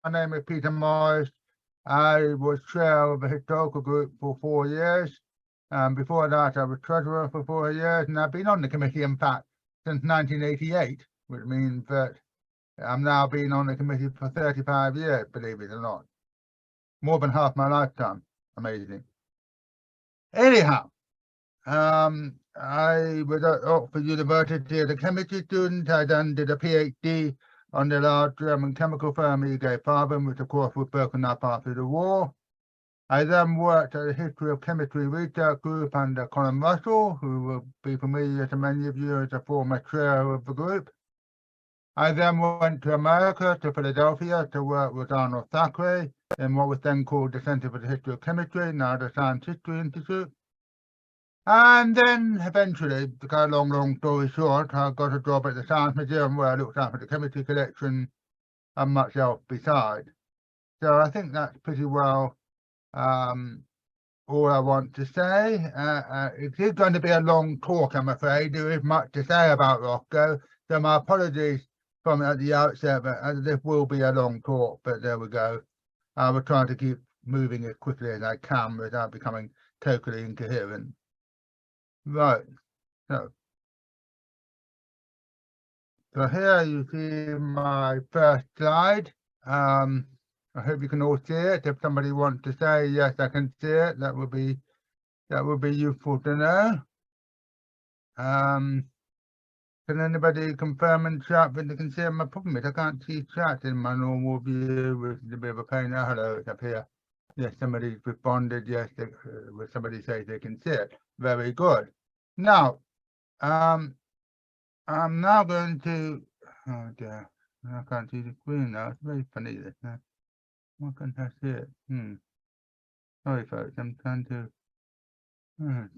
My name is Peter Morris. I was chair of a historical group for 4 years. Before that, I was treasurer for 4 years, and I've been on the committee, in fact, since 1988, which means that I'm now been on the committee for 35 years, believe it or not. More than half my lifetime. Amazing. Anyhow, I was at Oxford University as a chemistry student. I then did a PhD on the large German chemical firm E.G. Farben, which of course was broken up after the war. I then worked at the History of Chemistry Research Group under Colin Russell, who will be familiar to many of you as a former chair of the group. I then went to America, to Philadelphia, to work with Arnold Thackeray in what was then called the Center for the History of Chemistry, now the Science History Institute. And then eventually, to cut a long story short, I got a job at the Science Museum where I looked after the chemistry collection and much else besides. So I think that's pretty well all I want to say. It is going to be a long talk, I'm afraid. There is much to say about Roscoe, so my apologies from at the outset, but this will be a long talk, but there we go. I will try to keep moving as quickly as I can without becoming totally incoherent. Right, so here you see my first slide. I hope you can all see it. If somebody wants to say yes, I can see it, that would be useful to know. Can anybody confirm in chat that they can see it? My problem is I can't see chat in my normal view, which is a bit of a pain. Oh, hello, it's up here. Yes, somebody's responded. Yes, somebody says they can see it. Very good. Now, I'm now going to. Oh dear, I can't see the screen now. It's very funny this. Why can't I see it? Sorry, folks. I'm trying to. Oh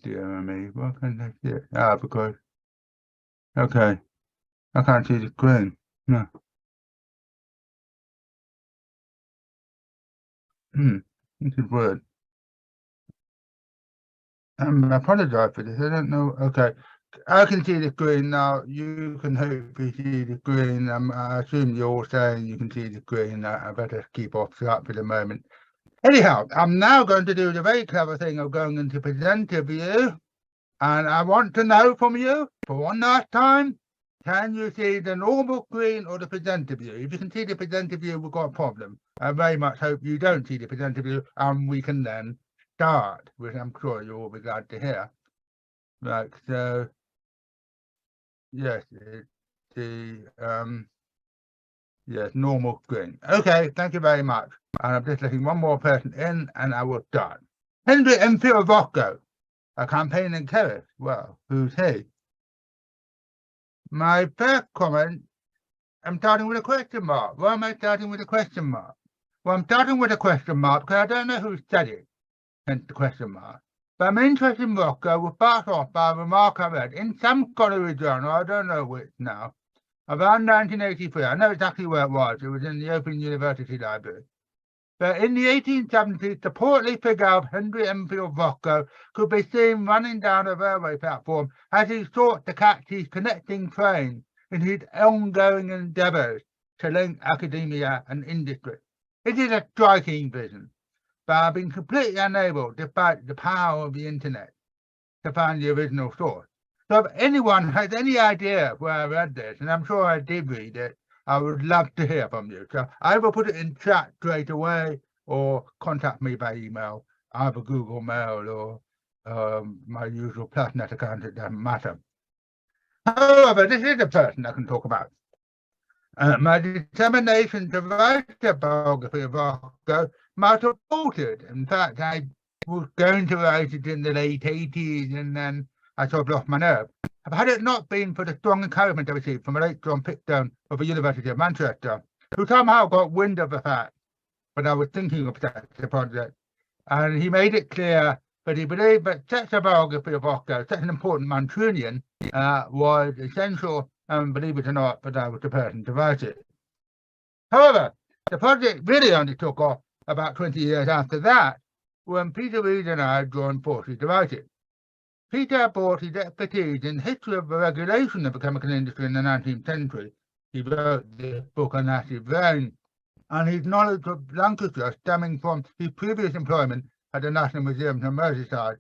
dear me. Why can't I see it? Ah, because. Okay, I can't see the screen. No. This is weird. I apologize for this. I don't know. Okay, I can see the screen now. You can hopefully see the screen. I assume you're all saying you can see the screen. I better keep off that for the moment. Anyhow, I'm now going to do the very clever thing of going into presenter view. And I want to know from you, for one last time, can you see the normal screen or the presenter view? If you can see the presenter view, we've got a problem. I very much hope you don't see the presenter view, and we can then start, which I'm sure you'll all be glad to hear. Right, so yes, yes, normal screen. Okay, thank you very much. And I'm just letting one more person in, and I will start. Henry Enfield Roscoe, a campaigning chemist. Well, who's he? My first comment, I'm starting with a question mark. Why am I starting with a question mark? Well, I'm starting with a question mark because I don't know who said it, hence the question mark. But I'm interested in Roscoe was sparked off by a remark I read in some scholarly journal, I don't know which now, around 1983. I know exactly where it was. It was in the Open University Library. But in the 1870s, the portly figure of Henry Enfield Roscoe could be seen running down a railway platform as he sought to catch his connecting train in his ongoing endeavours to link academia and industry. It is a striking vision, but I've been completely unable, despite the power of the internet, to find the original source. So if anyone has any idea where I read this, and I'm sure I did read it, I would love to hear from you. So I will put it in chat straight away, or contact me by email, either Google Mail or my usual Plusnet account. It doesn't matter. However, this is a person I can talk about. My determination to write a biography of Roscoe might have altered. In fact, I was going to write it in the late 80s, and then I sort of lost my nerve. Had it not been for the strong encouragement I received from a late John Picton of the University of Manchester, who somehow got wind of the fact that I was thinking of such a project, and he made it clear that he believed that such a biography of Roscoe, such an important Mancunian, was essential, and believe it or not, that I was the person to write it. However, the project really only took off about 20 years after that, when Peter Reed and I joined forces to write it. Peter brought his expertise in the history of the regulation of the chemical industry in the 19th century. He wrote this book on acid rain, and his knowledge of Lancashire stemming from his previous employment at the National Museum in Merseyside,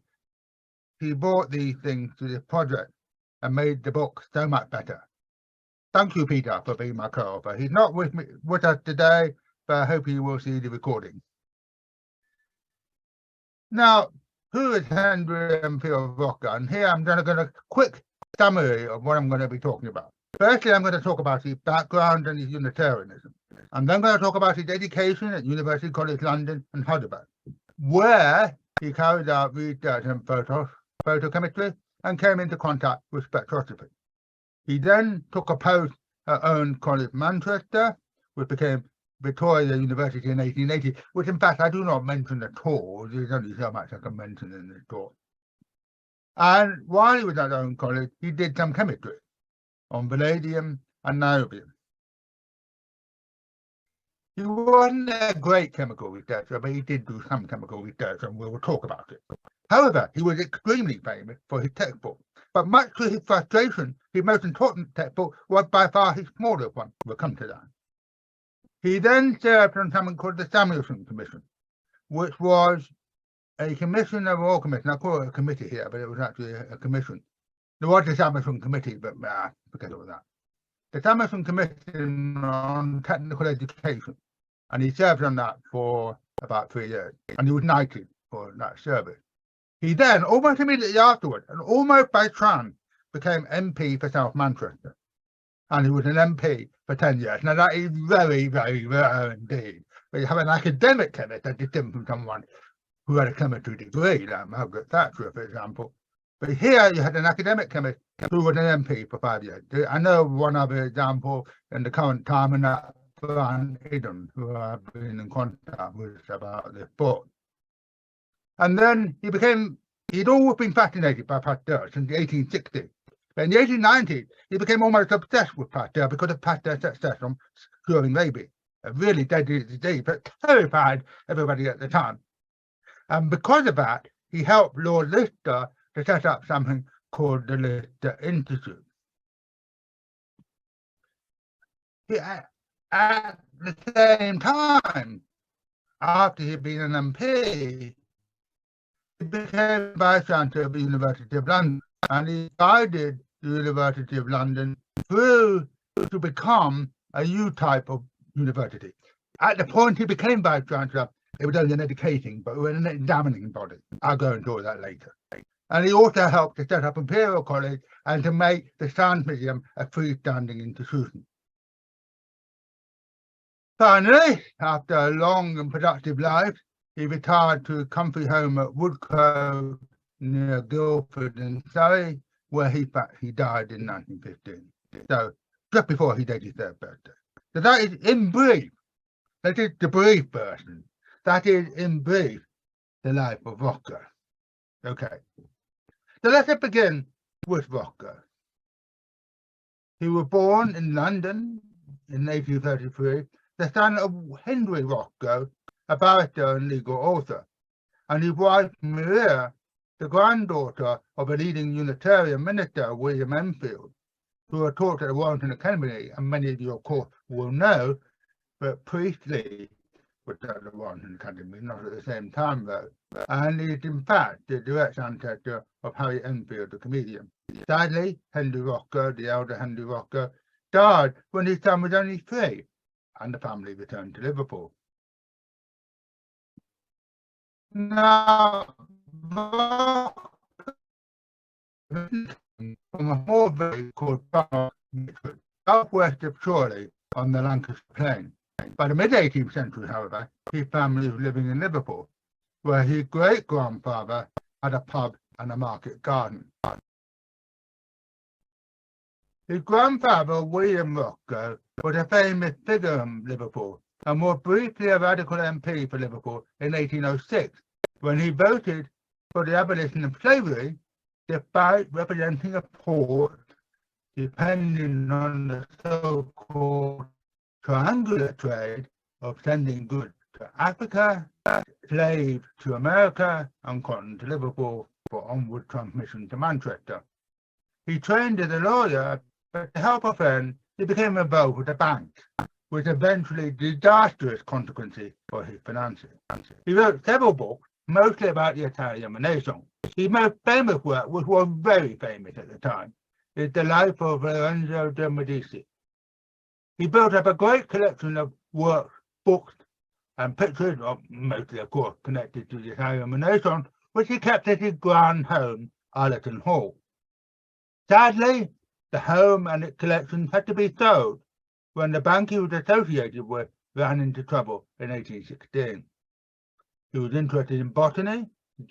he brought these things to this project and made the book so much better. Thank you, Peter, for being my co-author. He's not with us today, but I hope he will see the recording. Now, who is Henry Enfield Roscoe? And here I'm going to give a quick summary of what I'm going to be talking about. Firstly, I'm going to talk about his background and his Unitarianism. I'm then going to talk about his education at University College London and Heidelberg, where he carried out research in photochemistry and came into contact with spectroscopy. He then took a post at Owen College, Manchester, which became Victoria University in 1880, which in fact I do not mention at all. There's only so much I can mention in this talk. And while he was at Owen College, he did some chemistry on vanadium and niobium. He wasn't a great chemical researcher, but he did do some chemical research, and we will talk about it. However, he was extremely famous for his textbook, but much to his frustration, his most important textbook was by far his smallest one. We'll come to that. He then served on something called the Samuelson Commission, which was a commission of all commissions. I call it a committee here, but it was actually a commission. There was the Samuelson Committee, but forget all that. The Samuelson Commission on Technical Education, and he served on that for about 3 years, and he was knighted for that service. He then, almost immediately afterwards, and almost by chance, became MP for South Manchester, and he was an MP for 10 years. Now that is very, very rare indeed. But you have an academic chemist that is different from someone who had a chemistry degree, like Margaret Thatcher, for example. But here you had an academic chemist who was an MP for 5 years. I know one other example in the current time, and that's Brian Eden, who I've been in contact with about this book. And then he'd always been fascinated by Pasteur since the 1860s. But in the 1890s, he became almost obsessed with Pasteur because of Pasteur's success on curing rabies. A really deadly disease, but terrified everybody at the time. And because of that, he helped Lord Lister to set up something called the Lister Institute. At the same time, after he'd been an MP, he became Vice-Chancellor of the University of London, and he guided the University of London through to become a new type of university. At the point he became Vice-Chancellor, it was only an educating, but it was an examining body. I'll go into all that later. And he also helped to set up Imperial College and to make the Science Museum a freestanding institution. Finally, after a long and productive life, he retired to a comfy home at Woodcote near Guildford in Surrey, where he died in 1915. So just before his 83rd birthday. So that is in brief. That is the brief version. That is in brief the life of Roscoe. Okay. So let's begin with Roscoe. He was born in London in 1833, the son of Henry Roscoe, a barrister and legal author, and his wife Maria, the granddaughter of a leading Unitarian minister, William Enfield, who was taught at the Warrington Academy, and many of you, of course, will know, but Priestley was at the Warrington Academy, not at the same time, though, and is, in fact, the direct ancestor of Harry Enfield, the comedian. Sadly, Henry Roscoe, the elder Henry Roscoe, died when his son was only 3, and the family returned to Liverpool. Now, from a small village called southwest of Chorley on the Lancashire Plain. By the mid-18th century, however, his family was living in Liverpool, where his great-grandfather had a pub and a market garden. His grandfather, William Roscoe, was a famous figure in Liverpool, and was briefly a radical MP for Liverpool in 1806, when he voted for the abolition of slavery, despite representing a port depending on the so-called triangular trade of sending goods to Africa, slaves to America, and cotton to Liverpool for onward transmission to Manchester. He trained as a lawyer, but to help a friend, he became involved with a bank, with eventually disastrous consequences for his finances. He wrote several books, mostly about the Italian Renaissance. His most famous work, which was very famous at the time, is The Life of Lorenzo de' Medici. He built up a great collection of works, books, and pictures, mostly, of course, connected to the Italian Renaissance, which he kept at his grand home, Allerton Hall. Sadly, the home and its collections had to be sold when the bank he was associated with ran into trouble in 1816. He was interested in botany,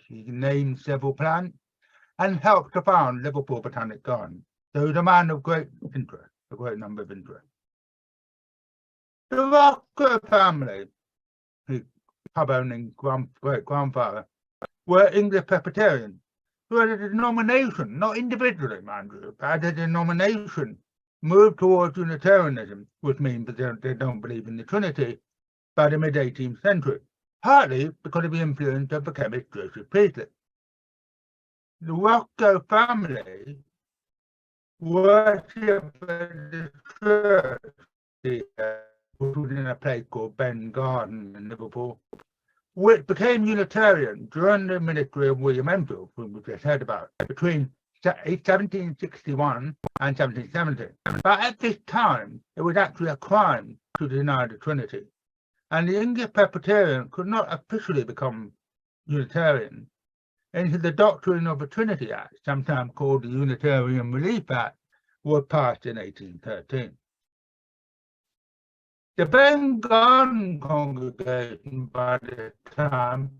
he named several plants, and helped to found Liverpool Botanic Garden. So he was a man of great interest, a great number of interests. The Roscoe family, his pub-owning great-grandfather, were English Presbyterians, who had a denomination, not individually, mind you, but had a denomination, moved towards Unitarianism, which means that they don't believe in the Trinity, by the mid-18th century, partly because of the influence of the chemist Joseph Priestley. The Roscoe family worshipped at the church here, which was in a place called Ben Garden in Liverpool, which became Unitarian during the ministry of William Enfield, whom we just heard about, between 1761 and 1770. But at this time, it was actually a crime to deny the Trinity, and the English Presbyterian could not officially become Unitarian until the Doctrine of the Trinity Act, sometimes called the Unitarian Relief Act, was passed in 1813. The Ben Garden congregation by this time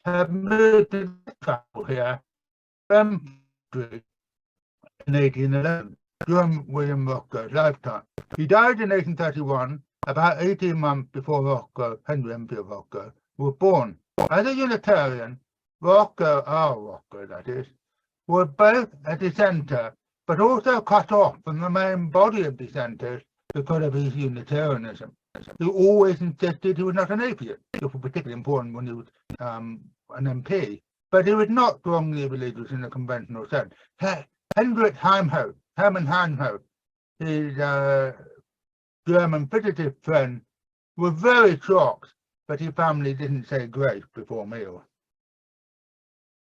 had moved to chapel here from in 1811 during William Roscoe's lifetime. He died in 1831, about 18 months before Roscoe, Henry Enfield Roscoe, was born. As a Unitarian, Roscoe, our Roscoe that is, was both a dissenter but also cut off from the main body of dissenters because of his Unitarianism. He always insisted he was not an atheist. This was particularly important when he was an MP, but he was not strongly religious in the conventional sense. Hendrik Hermann Heimhoff, his German visitor friend, was very shocked, but his family didn't say grace before meals.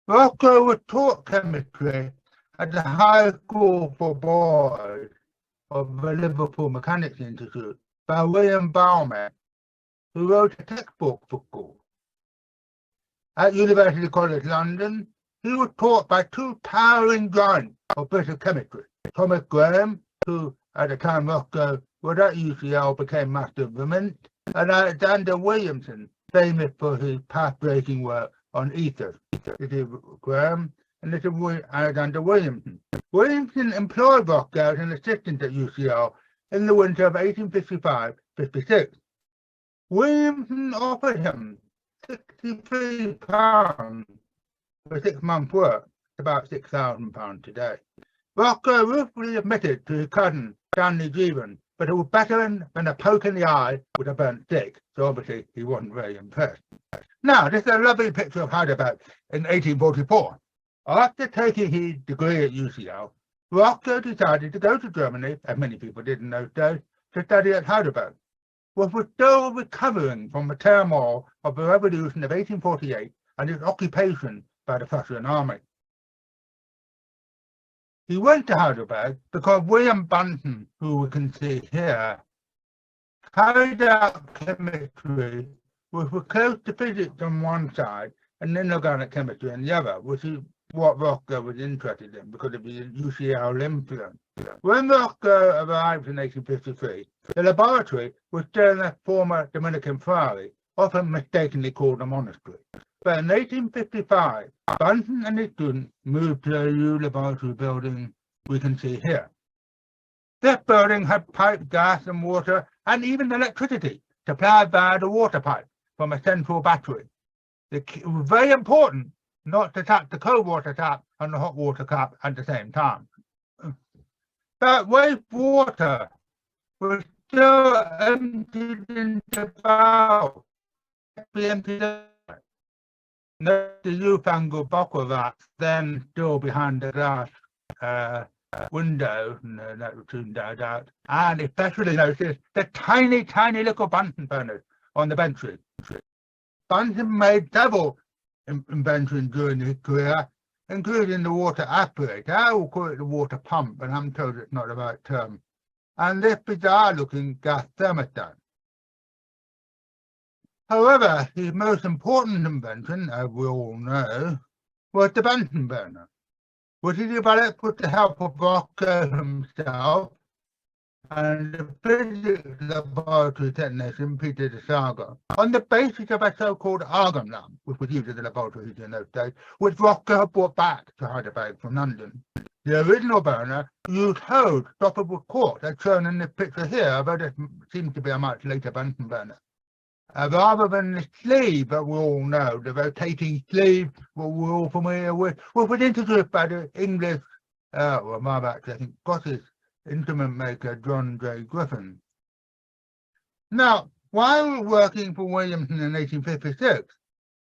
Roscoe was taught chemistry at the High School for Boys of the Liverpool Mechanics Institute by William Baumann, who wrote a textbook for school. At University College London, he was taught by two towering giants of British chemistry, Thomas Graham, who at the time Roscoe was at UCL became Master of the Mint, and Alexander Williamson, famous for his path-breaking work on ethers. This is Graham, and this is Alexander Williamson. Williamson employed Roscoe as an assistant at UCL in the winter of 1855-56. Williamson offered him £63 for 6 months' work, about £6,000 today. Roscoe ruefully admitted to his cousin, Stanley Jeevan, but it was better than a poke in the eye with a burnt stick, so obviously he wasn't very impressed. Now, this is a lovely picture of Heidelberg in 1844. After taking his degree at UCL, Roscoe decided to go to Germany, as many people did in those days, to study at Heidelberg, which was still recovering from the turmoil of the Revolution of 1848 and its occupation by the Prussian army. He went to Heidelberg because William Bunsen, who we can see here, carried out chemistry which was close to physics on one side and inorganic chemistry on the other, which is what Roscoe was interested in because of the UCL influence. When Roscoe arrived in 1853, the laboratory was still in a former Dominican friary, often mistakenly called a monastery. But in 1855, Bunsen and his students moved to a new laboratory building we can see here. This building had piped gas and water and even electricity supplied via the water pipe from a central battery. It was very important not to tap the cold water tap and the hot water tap at the same time. But wastewater was still emptied into valves. Note the newfangled bottle rats then still behind the glass window, and that will soon died out, and especially noticed the tiny, tiny little Bunsen burners on the benches. Bunsen made several inventions during his career, including the water aspirator. I will call it the water pump, but I'm told it's not the right term, and this bizarre-looking gas thermostat. However, his most important invention, as we all know, was the Bunsen burner, which he developed with the help of Roscoe himself and the physics laboratory technician Peter de Saga, on the basis of a so-called argon lamp, which was used as a laboratory heater in those days, which Roscoe brought back to Heidelberg from London. The original burner used hose stoppered with quartz, as shown in the picture here, although this seems to be a much later Bunsen burner. Rather than the sleeve that we all know, the rotating sleeve what we're all familiar with, was introduced by the English, well, my actually, I think, Scottish instrument maker John J. Griffin. Now, while working for Williamson in 1856,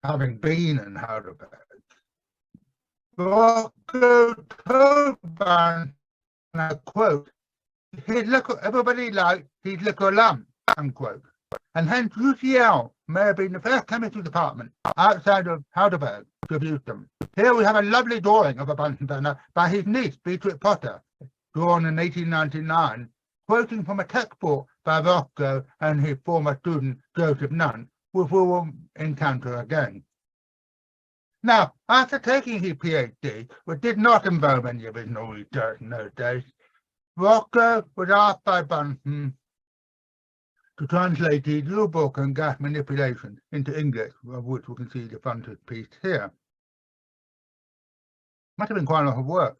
having been in Heidelberg, Roscoe told Bunsen, and I quote, everybody liked his little lamp, unquote. And hence UCL may have been the first chemistry department outside of Heidelberg to have used them. Here we have a lovely drawing of a Bunsen burner by his niece, Beatrix Potter, drawn in 1899, quoting from a textbook by Roscoe and his former student, Joseph Nunn, which we will encounter again. Now, after taking his PhD, which did not involve any original research in those days, Roscoe was asked by Bunsen to translate his new book on gas manipulation into English, of which we can see the frontispiece here. Must have been quite a lot of work.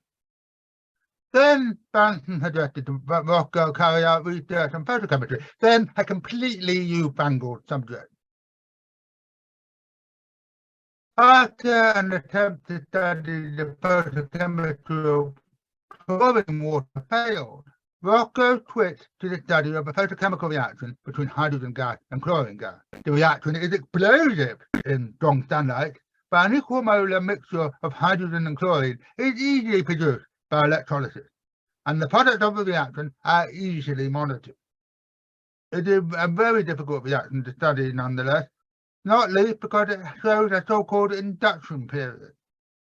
Then Bunsen suggested to Roscoe carry out research on photochemistry, then a completely newfangled subject. After an attempt to study the photochemistry of chlorine water failed, Roscoe switched to the study of a photochemical reaction between hydrogen gas and chlorine gas. The reaction is explosive in strong sunlight, but an equimolar mixture of hydrogen and chlorine is easily produced by electrolysis, and the products of the reaction are easily monitored. It is a very difficult reaction to study nonetheless, not least because it shows a so-called induction period,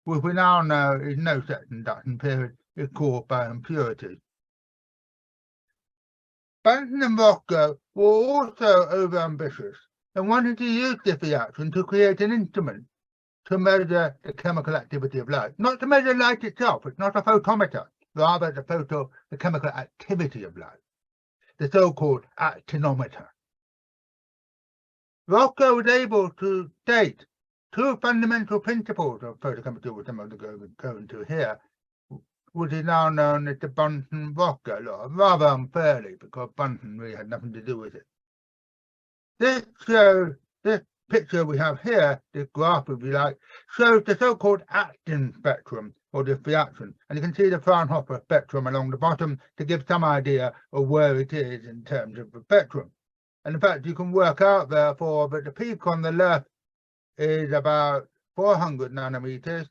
which we now know is no such induction period, is caused by impurities. Bunsen and Roscoe were also overambitious and wanted to use this reaction to create an instrument to measure the chemical activity of light. Not to measure light itself, it's not a photometer, rather the chemical activity of light, the so-called actinometer. Roscoe was able to state two fundamental principles of photochemistry, which I'm going to go into here, which is now known as the Bunsen-Roscoe law, rather unfairly, because Bunsen really had nothing to do with it. This picture we have here, this graph, if you like, shows the so-called actin spectrum, or this reaction. And you can see the Fraunhofer spectrum along the bottom to give some idea of where it is in terms of the spectrum. And in fact, you can work out, therefore, that the peak on the left is about 400 nanometers,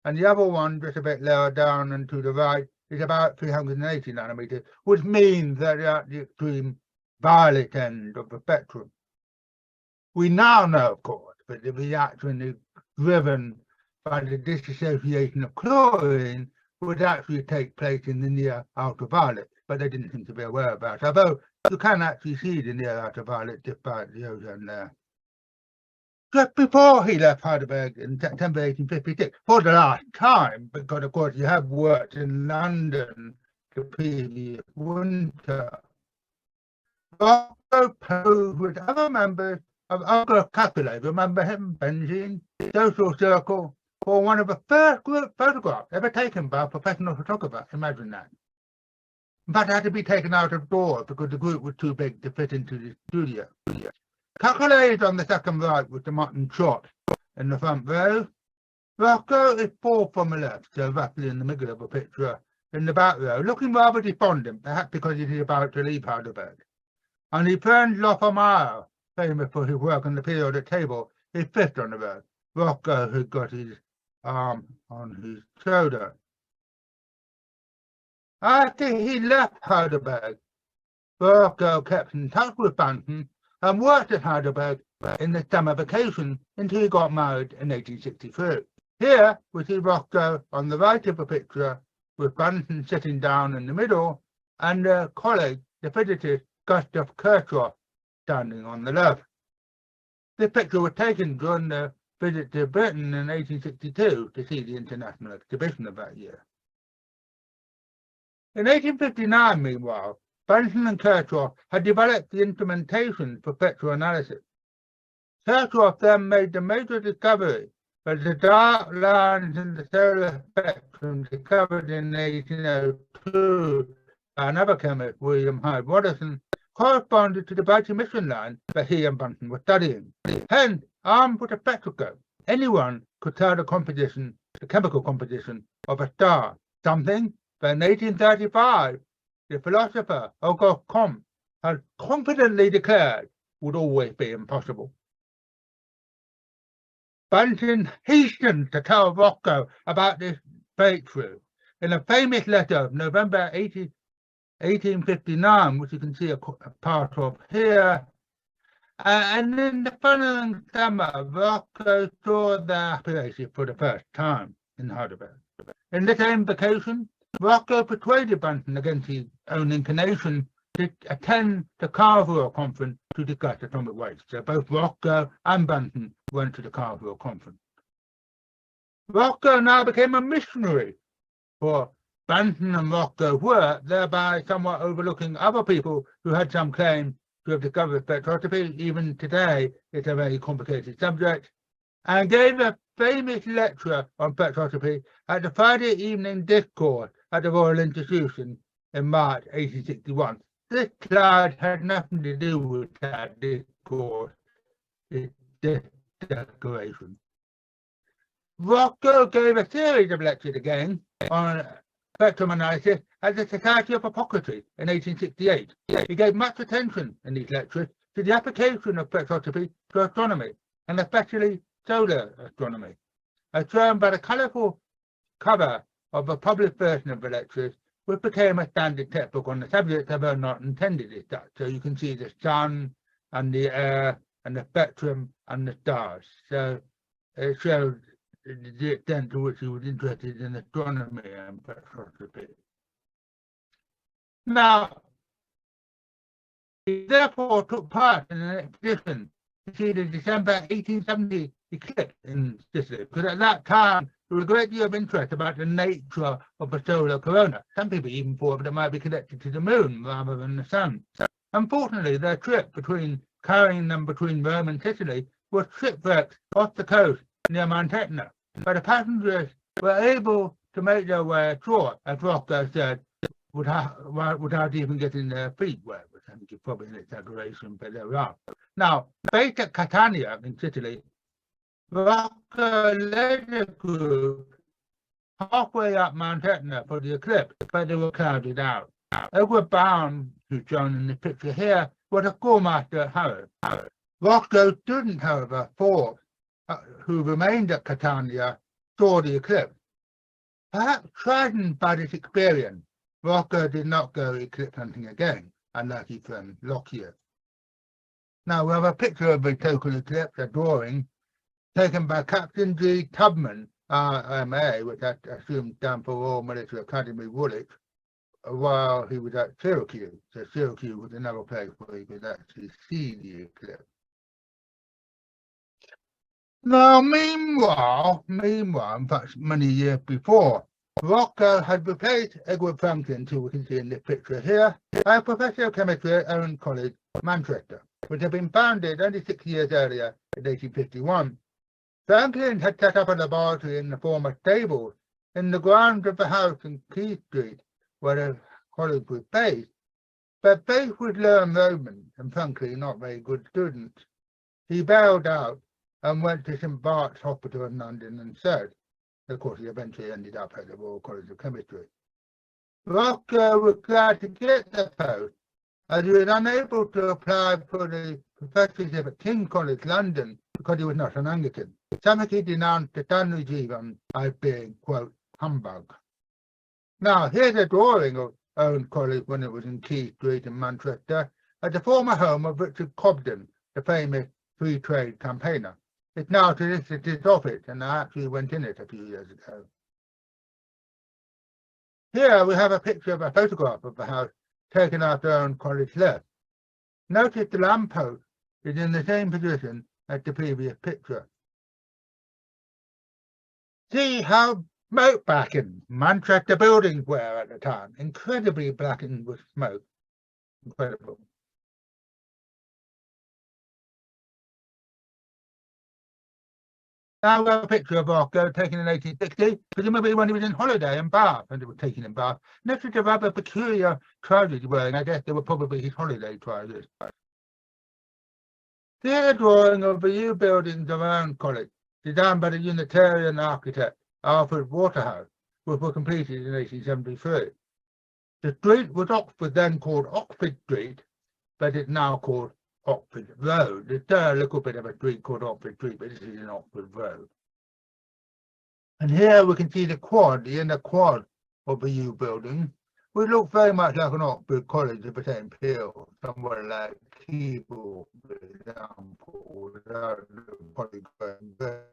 and the other one, just a bit lower down and to the right, is about 380 nanometers, which means that they're at the extreme violet end of the spectrum. We now know, of course, that the reaction is driven by the dissociation of chlorine, would actually take place in the near ultraviolet, but they didn't seem to be aware of that, although you can actually see the near ultraviolet despite the ozone there. Just before he left Heidelberg in September 1856, for the last time, because of course you have worked in London the previous winter, Roscoe posed with other members of Uncle Capulet, remember him, Benzene, social circle, for one of the first group photographs ever taken by a professional photographer. Imagine that. In fact, it had to be taken out of doors because the group was too big to fit into the studio. Capulet is on the second right with the mutton chop in the front row. Roscoe is fourth from the left, so roughly in the middle of the picture in the back row, looking rather despondent, perhaps because he is about to leave Heidelberg. And his friend Lothair, famous for his work on the periodic table, is fifth on the row. Roscoe has got his arm on his shoulder. After he left Heidelberg, Roscoe kept in touch with Banton and worked at Heidelberg in the summer vacation until he got married in 1863. Here we see Roscoe on the right of the picture, with Banton sitting down in the middle and a colleague, the physicist Gustav Kirchhoff, standing on the left. This picture was taken during the visit to Britain in 1862 to see the international exhibition of that year. In 1859, meanwhile, Banton and Kirchhoff had developed the instrumentation for spectroanalysis. Kirchhoff then made the major discovery that the dark lines in the solar spectrum discovered in 1802 by another chemist, William Hyde Waddesdon, corresponded to the bright emission line that he and Banton were studying. Hence, armed with a spectroscope, anyone could tell the chemical composition of a star, something that in 1835 the philosopher Auguste Comte had confidently declared would always be impossible. Banton hastened to tell Roscoe about this breakthrough. In a famous letter of November 1859, which you can see a part of here, and in the following summer, Roscoe saw their apparition for the first time in Heidelberg. In the same vacation, Roscoe persuaded Banton against his own inclination to attend the Carville Conference to discuss atomic weights. So both Roscoe and Banton went to the Carville Conference. Roscoe now became a missionary for Banton and Roscoe's work, thereby somewhat overlooking other people who had some claim to have discovered spectroscopy. Even today, it's a very complicated subject, and gave a famous lecture on spectroscopy at the Friday evening discourse at the Royal Institution in March 1861. This slide had nothing to do with that discourse, it's this declaration. Roscoe gave a series of lectures again on spectrum analysis at the Society of Hippocrates in 1868. He gave much attention in these lectures to the application of spectroscopy to astronomy, and especially solar astronomy, as shown by the colourful cover of a published version of the lectures, which became a standard textbook on the subject, although not intended as such. So you can see the sun and the air and the spectrum and the stars. So it shows the extent to which he was interested in astronomy and spectroscopy. Now, he therefore took part in an expedition to see the December 1870 eclipse in Sicily, because at that time there was a great deal of interest about the nature of the solar corona. Some people even thought that it might be connected to the moon rather than the sun. Unfortunately, their trip carrying them between Rome and Sicily was shipwrecked off the coast near Mount Etna, but the passengers were able to make their way ashore, as Roscoe said, without even getting their feet wet, which I think is probably an exaggeration, but there we are. Now, based at Catania in Sicily, Roscoe led a group halfway up Mount Etna for the eclipse, but they were crowded out. Edward Bound, who's shown in the picture here, was a schoolmaster at Harrow. Roscoe's student, however, Ford, who remained at Catania, saw the eclipse. Perhaps frightened by this experience, Roscoe did not go eclipse hunting again, unlike his friend Lockyer. Now we have a picture of the total eclipse, a drawing, taken by Captain G. Tubman, RMA, which I assume stands for Royal Military Academy, Woolwich, while he was at Syracuse. So Syracuse was another place where he could actually see the eclipse. Now, meanwhile, in fact, many years before, Roscoe had replaced Edward Franklin, who we can see in this picture here, by a professor of chemistry at Owen College, Manchester, which had been founded only 6 years earlier in 1851. Franklin had set up a laboratory in the former stables in the grounds of the house in Key Street, where the college was based, but faced with low enrollment and frankly not very good students, he bailed out and went to St. Bart's Hospital in London instead. Of course, he eventually ended up at the Royal College of Chemistry. Roscoe was glad to get the post, as he was unable to apply for the professorship at King's College, London, because he was not an Anglican, something he denounced the Dunleavy as being, quote, humbug. Now, here's a drawing of Owen College when it was in Key Street in Manchester, at the former home of Richard Cobden, the famous free trade campaigner. It's now solicitor's office, and I actually went in it a few years ago. Here we have a picture of a photograph of the house taken after Owen College left. Notice the lamppost is in the same position as the previous picture. See how smoke-blackened Manchester buildings were at the time, incredibly blackened with smoke. Incredible. Now we have a picture of Roscoe taken in 1860, presumably when he was in holiday in Bath, and it was taken in Bath. Notice the rather peculiar trousers he's wearing. I guess they were probably his holiday trousers. Here's a drawing of the new buildings of Owen College, designed by the Unitarian architect Alfred Waterhouse, which were completed in 1873. The street was Oxford, then called Oxford Street, but it's now called Oxford Road. There's still a little bit of a street called Oxford Street, but this is an Oxford Road. And here we can see the quad, the inner quad of the new building, which looks very much like an Oxford College of the same period, somewhere like Keble, for example, without the college going there.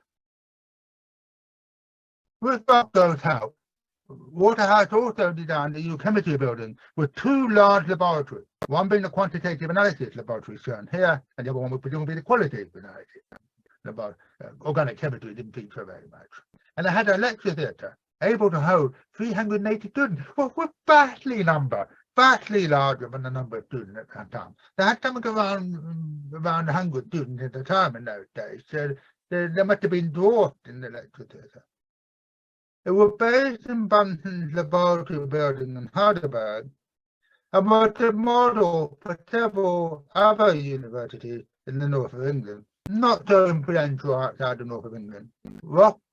With Roscoe's help, Waterhouse also designed a new chemistry building with two large laboratories, one being the quantitative analysis laboratory shown here, and the other one would presumably be the qualitative analysis. Organic chemistry didn't feature very much. And they had a lecture theatre able to hold 380 students, which was vastly larger than the number of students at that time. They had something around 100 students at the time in those days, so they must have been dwarfed in the lecture theatre. It was based in Bunton's laboratory building in Heidelberg and was the model for several other universities in the north of England, not so influential outside the north of England.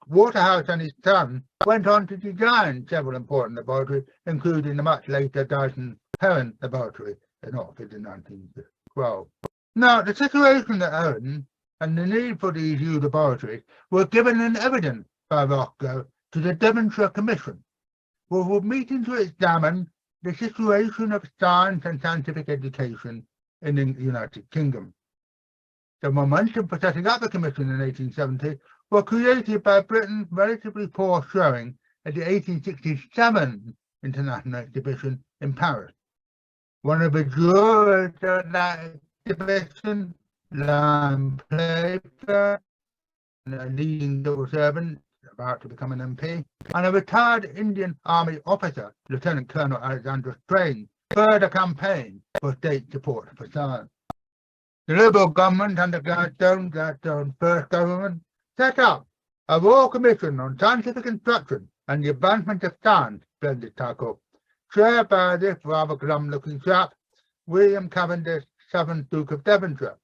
Waterhouse and his son went on to design several important laboratories, including the much later Dyson-Perrin laboratory in Oxford in 1912. Now, the situation at Owen and the need for these new laboratories were given in evidence by Roscoe to the Devonshire Commission, who were meeting to examine the situation of science and scientific education in the United Kingdom. The momentum for setting up the commission in 1870 were created by Britain's relatively poor showing at the 1867 International Exhibition in Paris. One of the jurors at that exhibition, Lime Playfair, a leading civil servant about to become an MP, and a retired Indian Army officer, Lieutenant Colonel Alexander Strain, spurred a campaign for state support for science. The Liberal government under Gladstone's first government set up a Royal Commission on Scientific Instruction and the Advancement of Science, splendid title, chaired by this rather glum-looking chap, William Cavendish, 7th Duke of Devonshire,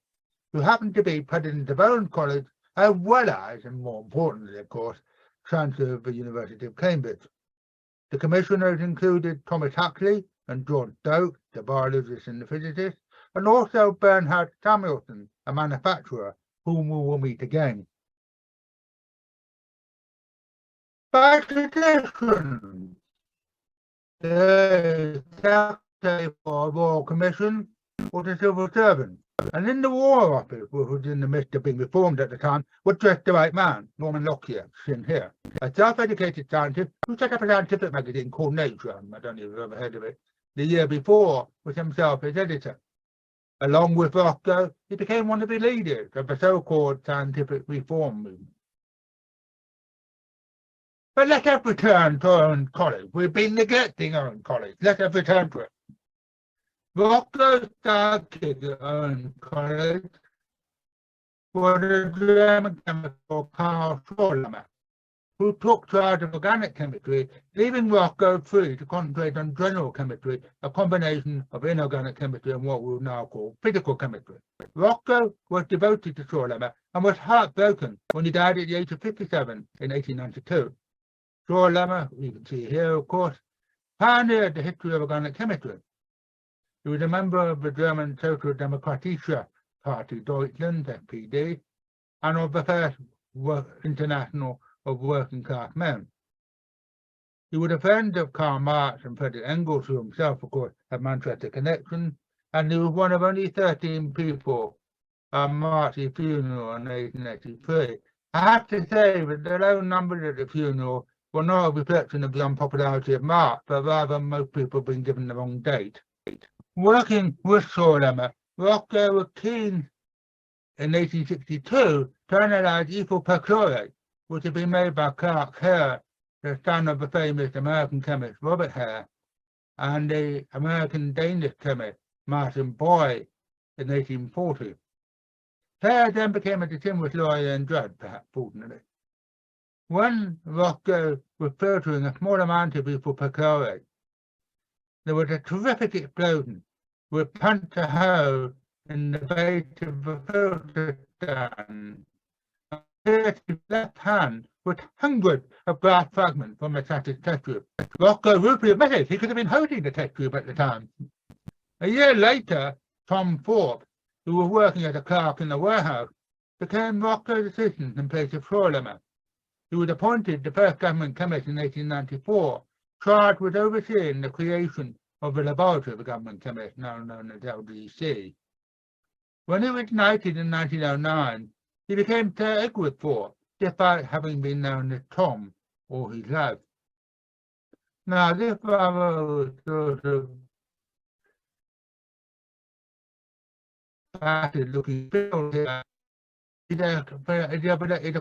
who happened to be president of Owen College, as well as, and more importantly, of course, Chancellor of the University of Cambridge. The commissioners included Thomas Huxley and George Stokes, the biologist and the physicist, and also Bernhard Samuelson, a manufacturer, whom we will meet again. By tradition, the Secretary for a Royal Commission was a civil servant, and in the War Office, which was in the midst of being reformed at the time, was just the right man, Norman Lockyer, seen here, a self-educated scientist who set up a scientific magazine called Nature, I don't know if you've ever heard of it, the year before, with himself as editor. Along with Roscoe, he became one of the leaders of the so-called scientific reform movement. But let us return to Owen College. We've been neglecting Owen College. Let us return to it. Roscoe started at Owen College for the German chemist Karl Scholem, who took charge of organic chemistry, leaving Roscoe free to concentrate on general chemistry, a combination of inorganic chemistry and what we will now call physical chemistry. Roscoe was devoted to Scholem and was heartbroken when he died at the age of 57 in 1892. Scholem, you can see here, of course, pioneered the history of organic chemistry. He was a member of the German Social Demokratische Party Deutschland, SPD, and of the first International of Working Class Men. He was a friend of Karl Marx and Friedrich Engels, who himself, of course, had Manchester connection, and he was one of only 13 people at Marx's funeral in 1883. I have to say that the low numbers at the funeral were not a reflection of the unpopularity of Marx, but rather most people have been given the wrong date. Working with Sorlemer, Roscoe was keen in 1862 to analyze ethyl perchlorate, which had been made by Clark Hare, the son of the famous American chemist Robert Hare, and the American-Danish chemist Martin Boy in 1840. Hare then became a distinguished lawyer and judge, perhaps fortunately. When Roscoe was filtering a small amount of ethyl perchlorate, there was a terrific explosion with puncture hole in the base of the filter stand. His left hand with hundreds of glass fragments from the shattered test tube. Roscoe ruefully admitted he could have been holding the test tube at the time. A year later, Tom Thorpe, who was working as a clerk in the warehouse, became Roscoe's assistant in place of Sorlemer. He was appointed the first government chemist in 1894, charged with overseeing the creation of the laboratory of a government chemist, now known as LDC. When he was knighted in 1909, he became Sir Edward Thorpe, despite having been known as Tom all his life. Now, this rather sort of battered-looking field here is a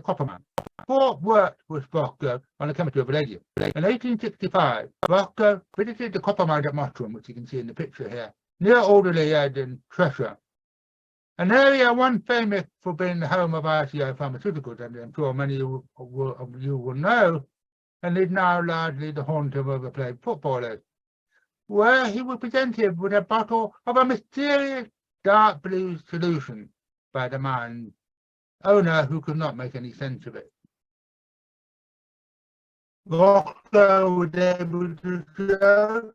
copperman. Thorpe worked with Roscoe on the chemistry of vanadium. In 1865, Roscoe visited the copper mine at Mottram, which you can see in the picture here, near Alderley Head in Cheshire, an area once famous for being the home of ICO Pharmaceuticals, and I'm sure many of you will know, and is now largely the haunt of overplayed footballers, where he was presented with a bottle of a mysterious dark blue solution by the mine owner, who could not make any sense of it. Roscoe was able to show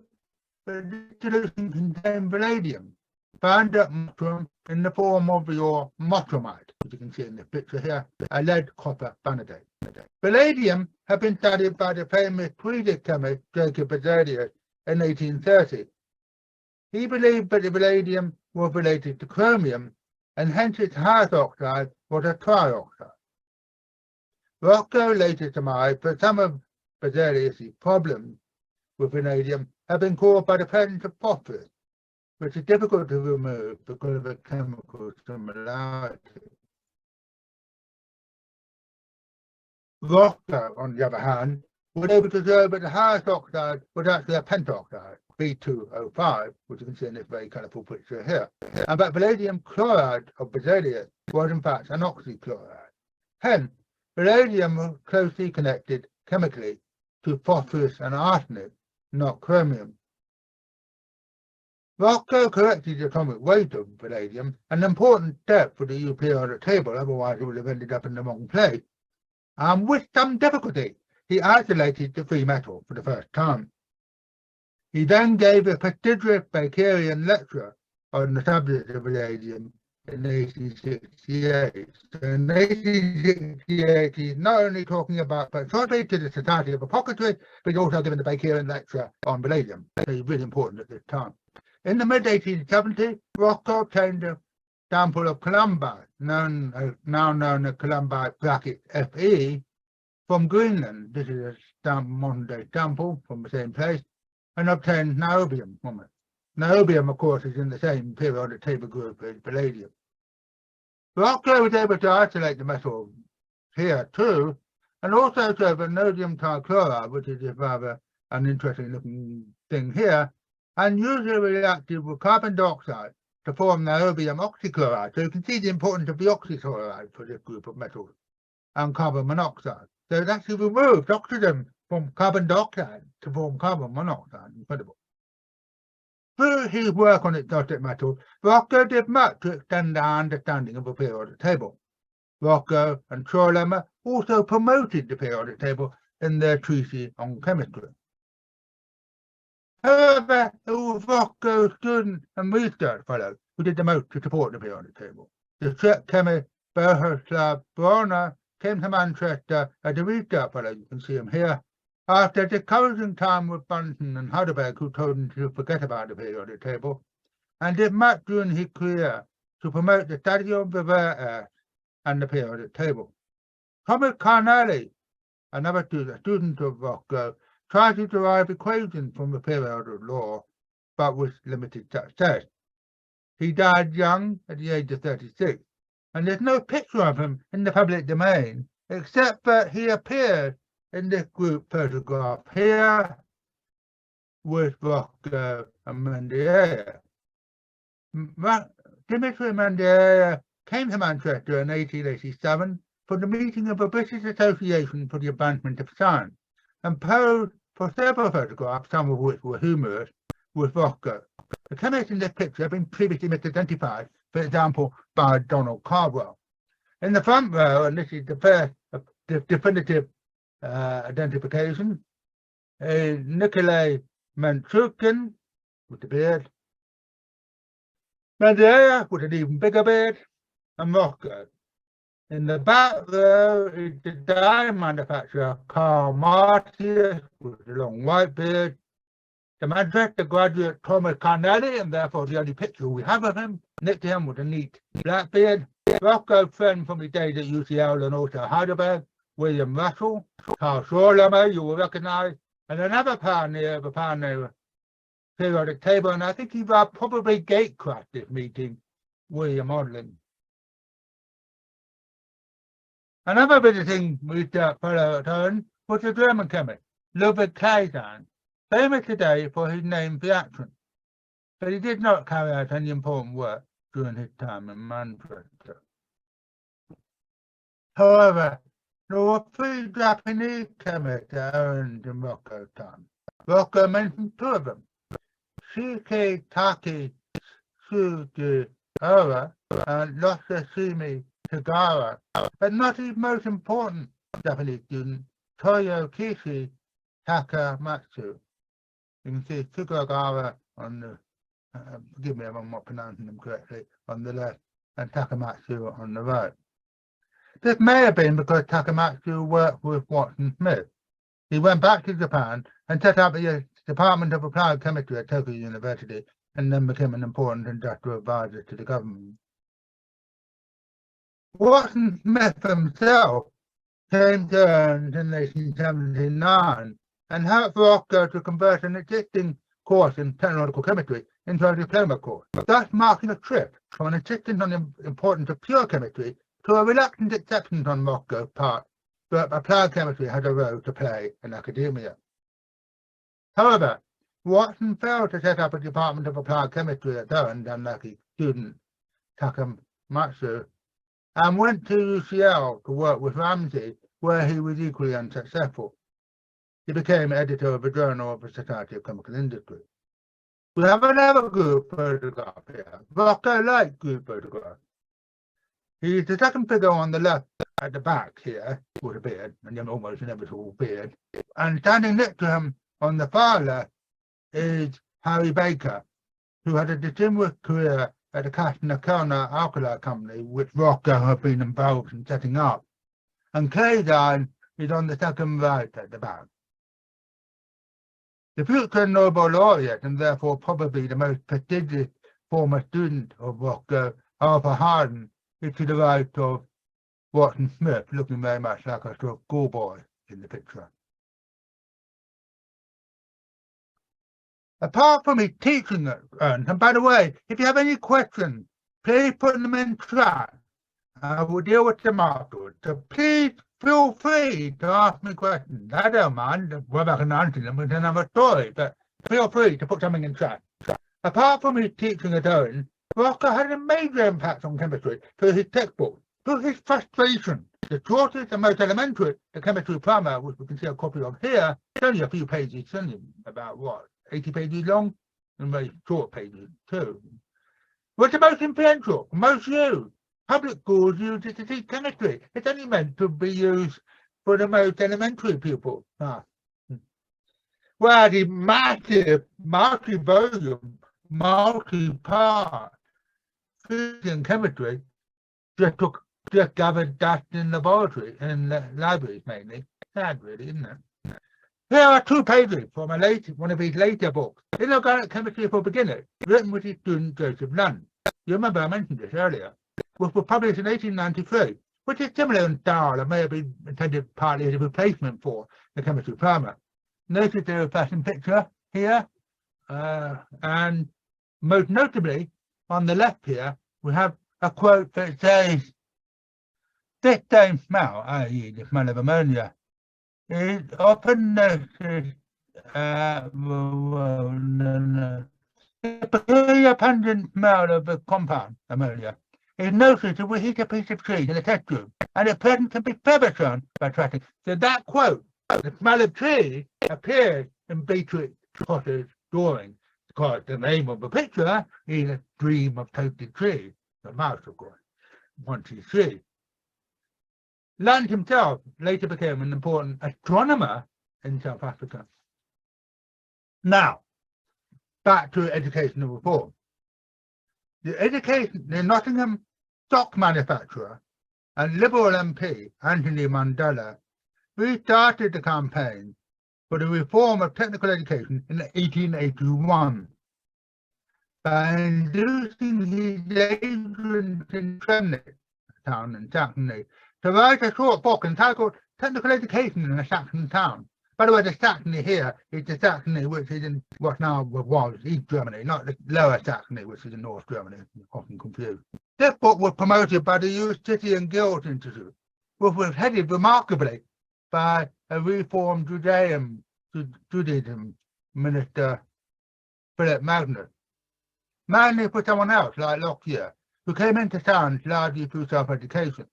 that this solution contained vanadium, found at Mottram in the form of your Mottramite, as you can see in the picture here, a lead-copper vanadate. Vanadium had been studied by the famous Swedish chemist Jacob Berzelius in 1830. He believed that the vanadium was related to chromium, and hence its highest oxide was a trioxide. Roscoe later surmised that some of Berzelius' problems with vanadium have been caused by the presence of phosphorus, which is difficult to remove because of a chemical similarity. Roscoe, on the other hand, was able to show that the highest oxide was actually a pentoxide, B2O5, which you can see in this very colourful picture here, and that vanadium chloride of Berzelius was in fact an oxychloride. Hence, vanadium was closely connected chemically to phosphorus and arsenic, not chromium. Roscoe corrected the atomic weight of vanadium, an important step for the periodic table, otherwise it would have ended up in the wrong place. And with some difficulty, he isolated the free metal for the first time. He then gave a prestigious Bakerian lecture on the subject of vanadium in 1868. So in 1868, he's not only talking about spectroscopy to the Society of Apothecary, but he's also given the Bakerian lecture on vanadium. So he's really important at this time. In the mid-1870s, Roscoe obtained a sample of columbite, now known as columbite bracket Fe, from Greenland. This is a modern-day sample from the same place, and obtained niobium from it. Niobium, of course, is in the same periodic table group as palladium. Roscoe was able to isolate the metal here too, and also show that niobium trichloride, which is a rather an interesting-looking thing here, and usually reacted with carbon dioxide to form niobium oxychloride. So you can see the importance of the oxychloride for this group of metals, and carbon monoxide. So it actually removed oxygen from carbon dioxide to form carbon monoxide. Incredible. Through his work on exotic metals, Roscoe did much to extend our understanding of the periodic table. Roscoe and Sorlemer also promoted the periodic table in their treatise on chemistry. However, it was Roscoe's student and research fellow who did the most to support the periodic table. The Czech chemist Bohuslav Brauner came to Manchester as a research fellow, you can see him here, After discouraging time with Bunsen and Heidelberg, who told him to forget about the periodic table, and did much during his career to promote the study of the rare earth and the periodic table. Thomas Carnelli, another student of Roscoe, tried to derive equations from the periodic law, but with limited success. He died young at the age of 36, and there's no picture of him in the public domain, except that he appeared in this group photograph here with Roscoe and Mendeleev. Dimitri Mendeleev came to Manchester in 1887 for the meeting of the British Association for the Advancement of Science, and posed for several photographs, some of which were humorous, with Roscoe. The chemist in this picture had been previously misidentified, for example, by Donald Cardwell. In the front row, and this is the first definitive identification, is Nikolai Manchukin with the beard, Mendeleev with an even bigger beard, and Roscoe. In the back row is the dye manufacturer Karl Martius with a long white beard, the Manchester graduate Thomas Carnelli, and therefore the only picture we have of him, next to him with a neat black beard, Roscoe's friend from his days at UCL and also Heidelberg, William Russell, Carl Schorlemmer, you will recognise, and another pioneer of the pioneer periodic table, and I think he probably gatecrashed this meeting, William Odling. Another visiting research fellow at home was the German chemist, Ludwig Kaiser, famous today for his name reaction, but he did not carry out any important work during his time in Manchester. However, there were 3 Japanese chemists owned in Roscoe's time. Roscoe mentioned 2 of them, Shiketake Sugihara and Yosashimi Tagara, but not his most important Japanese student, Toyokishi Takamatsu. You can see Sugihara on the, forgive me if I'm not pronouncing them correctly, on the left, and Takamatsu on the right. This may have been because Takamatsu worked with Watson Smith. He went back to Japan and set up the Department of Applied Chemistry at Tokyo University, and then became an important industrial advisor to the government. Watson Smith himself came to Ernst in 1879 and helped Roscoe to convert an existing course in technological chemistry into a diploma course, thus marking a shift from an insistence on the importance of pure chemistry to a reluctant acceptance on Roscoe's part that applied chemistry had a role to play in academia. However, Watson failed to set up a Department of Applied Chemistry at Ernst, unlucky student Takamatsu, and went to UCL to work with Ramsay, where he was equally unsuccessful. He became editor of a journal of the Society of Chemical Industry. We have another group photograph here, Roscoe-like group photograph. He is the second figure on the left at the back here, with a beard, and an almost inevitable beard, and standing next to him on the far left is Harry Baker, who had a distinguished career at the Kastner-Kellner alkali company, which Roscoe had been involved in setting up, and Kleistein is on the second right at the back. The future Nobel laureate, and therefore probably the most prestigious former student of Roscoe, Arthur Harden, is to the right of Watson Smith, looking very much like a sort of schoolboy in the picture. Apart from his teaching at Ernst, and by the way, if you have any questions, please put them in chat. I will deal with them afterwards. So please feel free to ask me questions. I don't mind whether I can answer them with another story, but feel free to put something in chat. Apart from his teaching at Ernst, Roscoe had a major impact on chemistry through his textbooks, through his frustration. The shortest and most elementary, the chemistry primer, which we can see a copy of here, it's only a few pages, it's only about what, 80 pages long, and very short pages too. What's the most influential, most used? Public schools use it to teach chemistry. It's only meant to be used for the most elementary pupils. Well, the massive, multi-volume, multi-part physics and chemistry just gathered dust in laboratory, in libraries mainly. Sad, really, isn't it? Here are 2 pages from one of his later books, Inorganic Chemistry for Beginners, written with his student Joseph Lunn. You remember I mentioned this earlier, which was published in 1893, which is similar in style and may have been intended partly as a replacement for the chemistry primer. Notice the fashion picture here, and most notably on the left here, we have a quote that says, "This same smell, i.e. the smell of ammonia, is often noticed the peculiar pungent smell of the compound ammonia is noticed if we heat a piece of trees in a test tube, and at present can be further shown by tracking." So that quote, the smell of trees, appears in Beatrix Potter's drawing, because the name of the picture is A Dream of Toasted Trees, the mouse, of course, once he's trees. Land himself later became an important astronomer in South Africa. Now, back to educational reform. The Nottingham stock manufacturer and Liberal MP Anthony Mandela restarted the campaign for the reform of technical education in 1881 by inducing his agent in Chemist town in Saxony to write a short book entitled Technical Education in a Saxon Town. By the way, the Saxony here is the Saxony which is in what now was East Germany, not the Lower Saxony, which is in North Germany, often confused. This book was promoted by the Youth City and Guilds Institute, which was headed remarkably by a reformed Judaism minister, Philip Magnus. Magnus was someone else, like Lockyer, who came into science largely through self-education.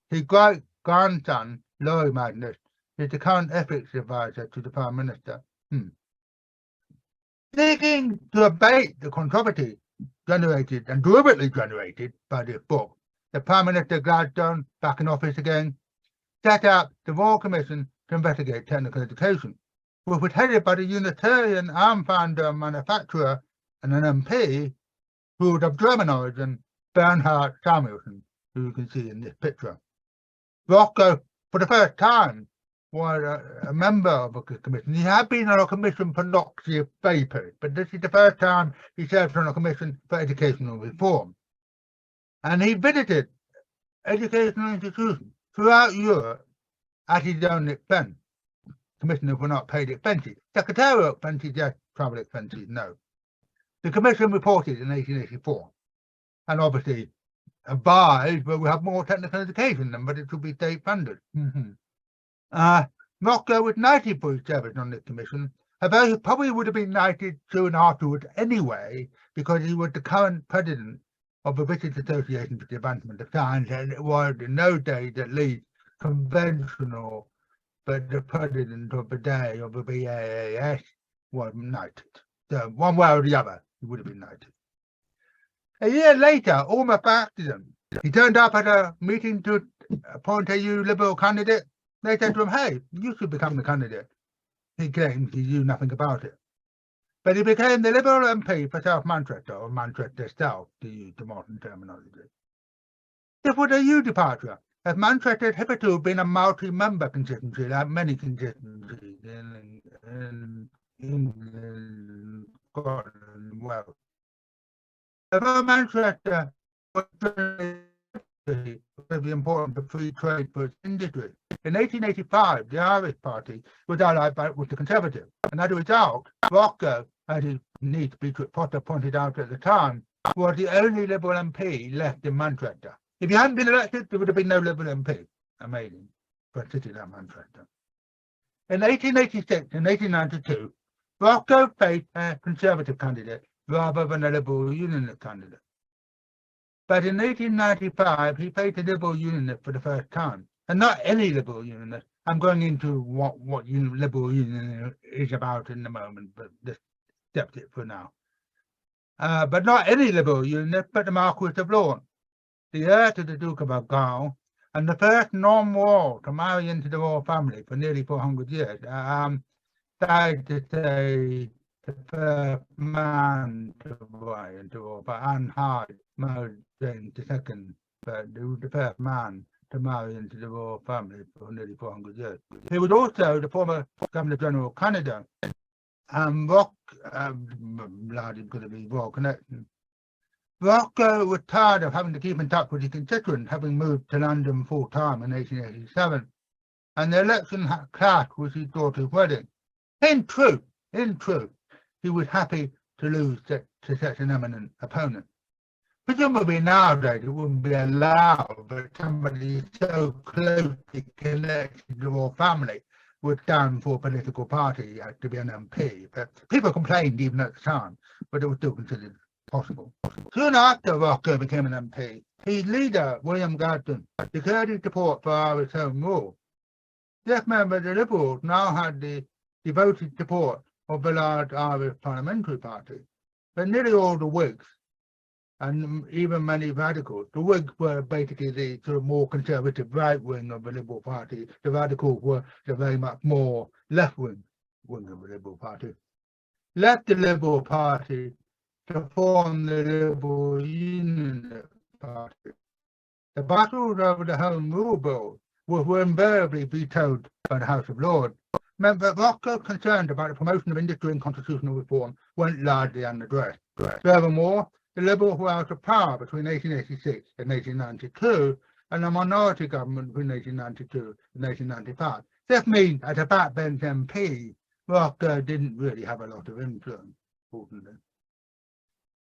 His great-grandson, Laurie Magnus, is the current ethics advisor to the Prime Minister. Seeking to abate the controversy generated and deliberately generated by this book, the Prime Minister Gladstone, back in office again, set up the Royal Commission to investigate technical education, which was headed by the Unitarian arm founder and manufacturer and an MP who was of German origin, Bernhard Samuelson, who you can see in this picture. Roscoe, for the first time, was a member of a commission. He had been on a commission for noxious vapours, but this is the first time he served on a commission for educational reform. And he visited educational institutions throughout Europe at his own expense. Commissioners were not paid expenses. Secretarial expenses, yes. Travel expenses, no. The commission reported in 1884, and obviously advised, but we have more technical education than, but it should be state funded. Roscoe was knighted for his service on this commission, although he probably would have been knighted soon afterwards anyway, because he was the current president of the British Association for the Advancement of Science, and it was in those days at least conventional that the president of the day of the BAAS was knighted. So one way or the other, he would have been knighted. A year later, almost by accident, he turned up at a meeting to appoint a new Liberal candidate. They said to him, "Hey, you should become the candidate." He claimed he knew nothing about it. But he became the Liberal MP for South Manchester, or Manchester South, to use the modern terminology. This was a huge departure, as Manchester had hitherto been a multi-member constituency, like many constituencies in England, Scotland, and Wales. Although Manchester was very important for free trade for its industry, in 1885 the Irish Party was allied with the Conservatives, and as a result, Roscoe, as his niece Beatrix Potter pointed out at the time, was the only Liberal MP left in Manchester. If he hadn't been elected, there would have been no Liberal MP. Amazing for a city like Manchester. In 1886 and 1892, Roscoe faced a Conservative candidate rather than a Liberal Unionist candidate. But in 1895, he faced a Liberal Unionist for the first time. And not any Liberal Unionist. I'm going into what Liberal Unionism is about in a moment, but just accept it for now. But not any Liberal Unionist, but the Marquis of Lorne, the heir to the Duke of Argyll, and the first non-royal to marry into the royal family for nearly 400 years. Sad to say, the first man to marry into royal, but Anne Hyde married James II, but the first man to marry into the royal family for nearly 400 years. He was also the former Governor General of Canada, and largely because of his royal connection. Roscoe was tired of having to keep in touch with his constituents, having moved to London full-time in 1887, and the election clashed with his daughter's wedding. In truth, he was happy to lose to such an eminent opponent. Presumably nowadays it wouldn't be allowed that somebody so closely connected to the royal family would stand for a political party to be an MP. But people complained even at the time, but it was still considered possible. Soon after Roscoe became an MP, his leader, William Gladstone, declared his support for Irish Home Rule. This meant that the Liberals now had the devoted support of the large Irish parliamentary party. But nearly all the Whigs, and even many radicals, the Whigs were basically the sort of more conservative right wing of the Liberal Party. The radicals were the very much more left wing of the Liberal Party. Left the Liberal Party to form the Liberal Unionist Party. The battles over the Home Rule Bill, which were invariably vetoed by the House of Lords, meant that Roscoe's concerns about the promotion of industry and constitutional reform went largely unaddressed. Furthermore, the Liberals were out of power between 1886 and 1892, and a minority government between 1892 and 1895. This means, as a backbench MP, Roscoe didn't really have a lot of influence, fortunately.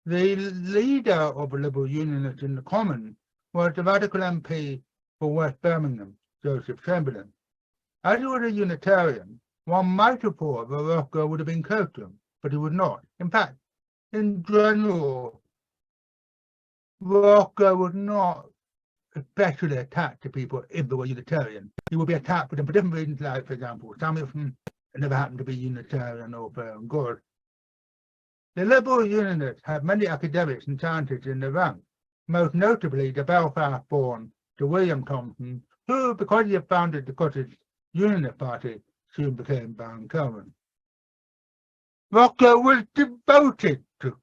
The leader of the Liberal Unionists in the Commons was the radical MP for West Birmingham, Joseph Chamberlain. As he was a Unitarian, one might have thought that Roscoe would have been close to him, but he was not. In fact, in general, Roscoe was not especially attached to people if they were Unitarian. He would be attacked with them for different reasons, like, for example, some of them never happened to be Unitarian or fair and good. The Liberal Unionists had many academics and scientists in their ranks, most notably the Belfast-born Sir William Thomson, who, because he had founded the Scottish Unionist Party, soon became Baron Kelvin. Roscoe was devoted to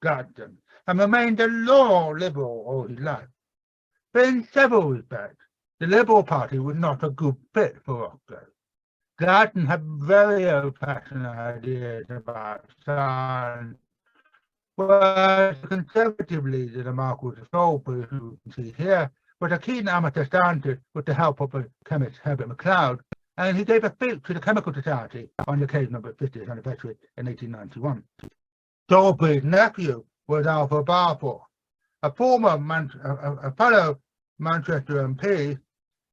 Gladstone and remained a loyal Liberal all his life. But in several respects, the Liberal Party was not a good fit for Roscoe. Gladstone had very old-fashioned ideas about science, whereas the Conservative leader, the Marquis of Salisbury, who you can see here, was a keen amateur scientist with the help of the chemist Herbert McLeod, and he gave a speech to the Chemical Society on the occasion of its 50th anniversary in 1891. Salisbury's nephew was Alfred Balfour, a fellow Manchester MP,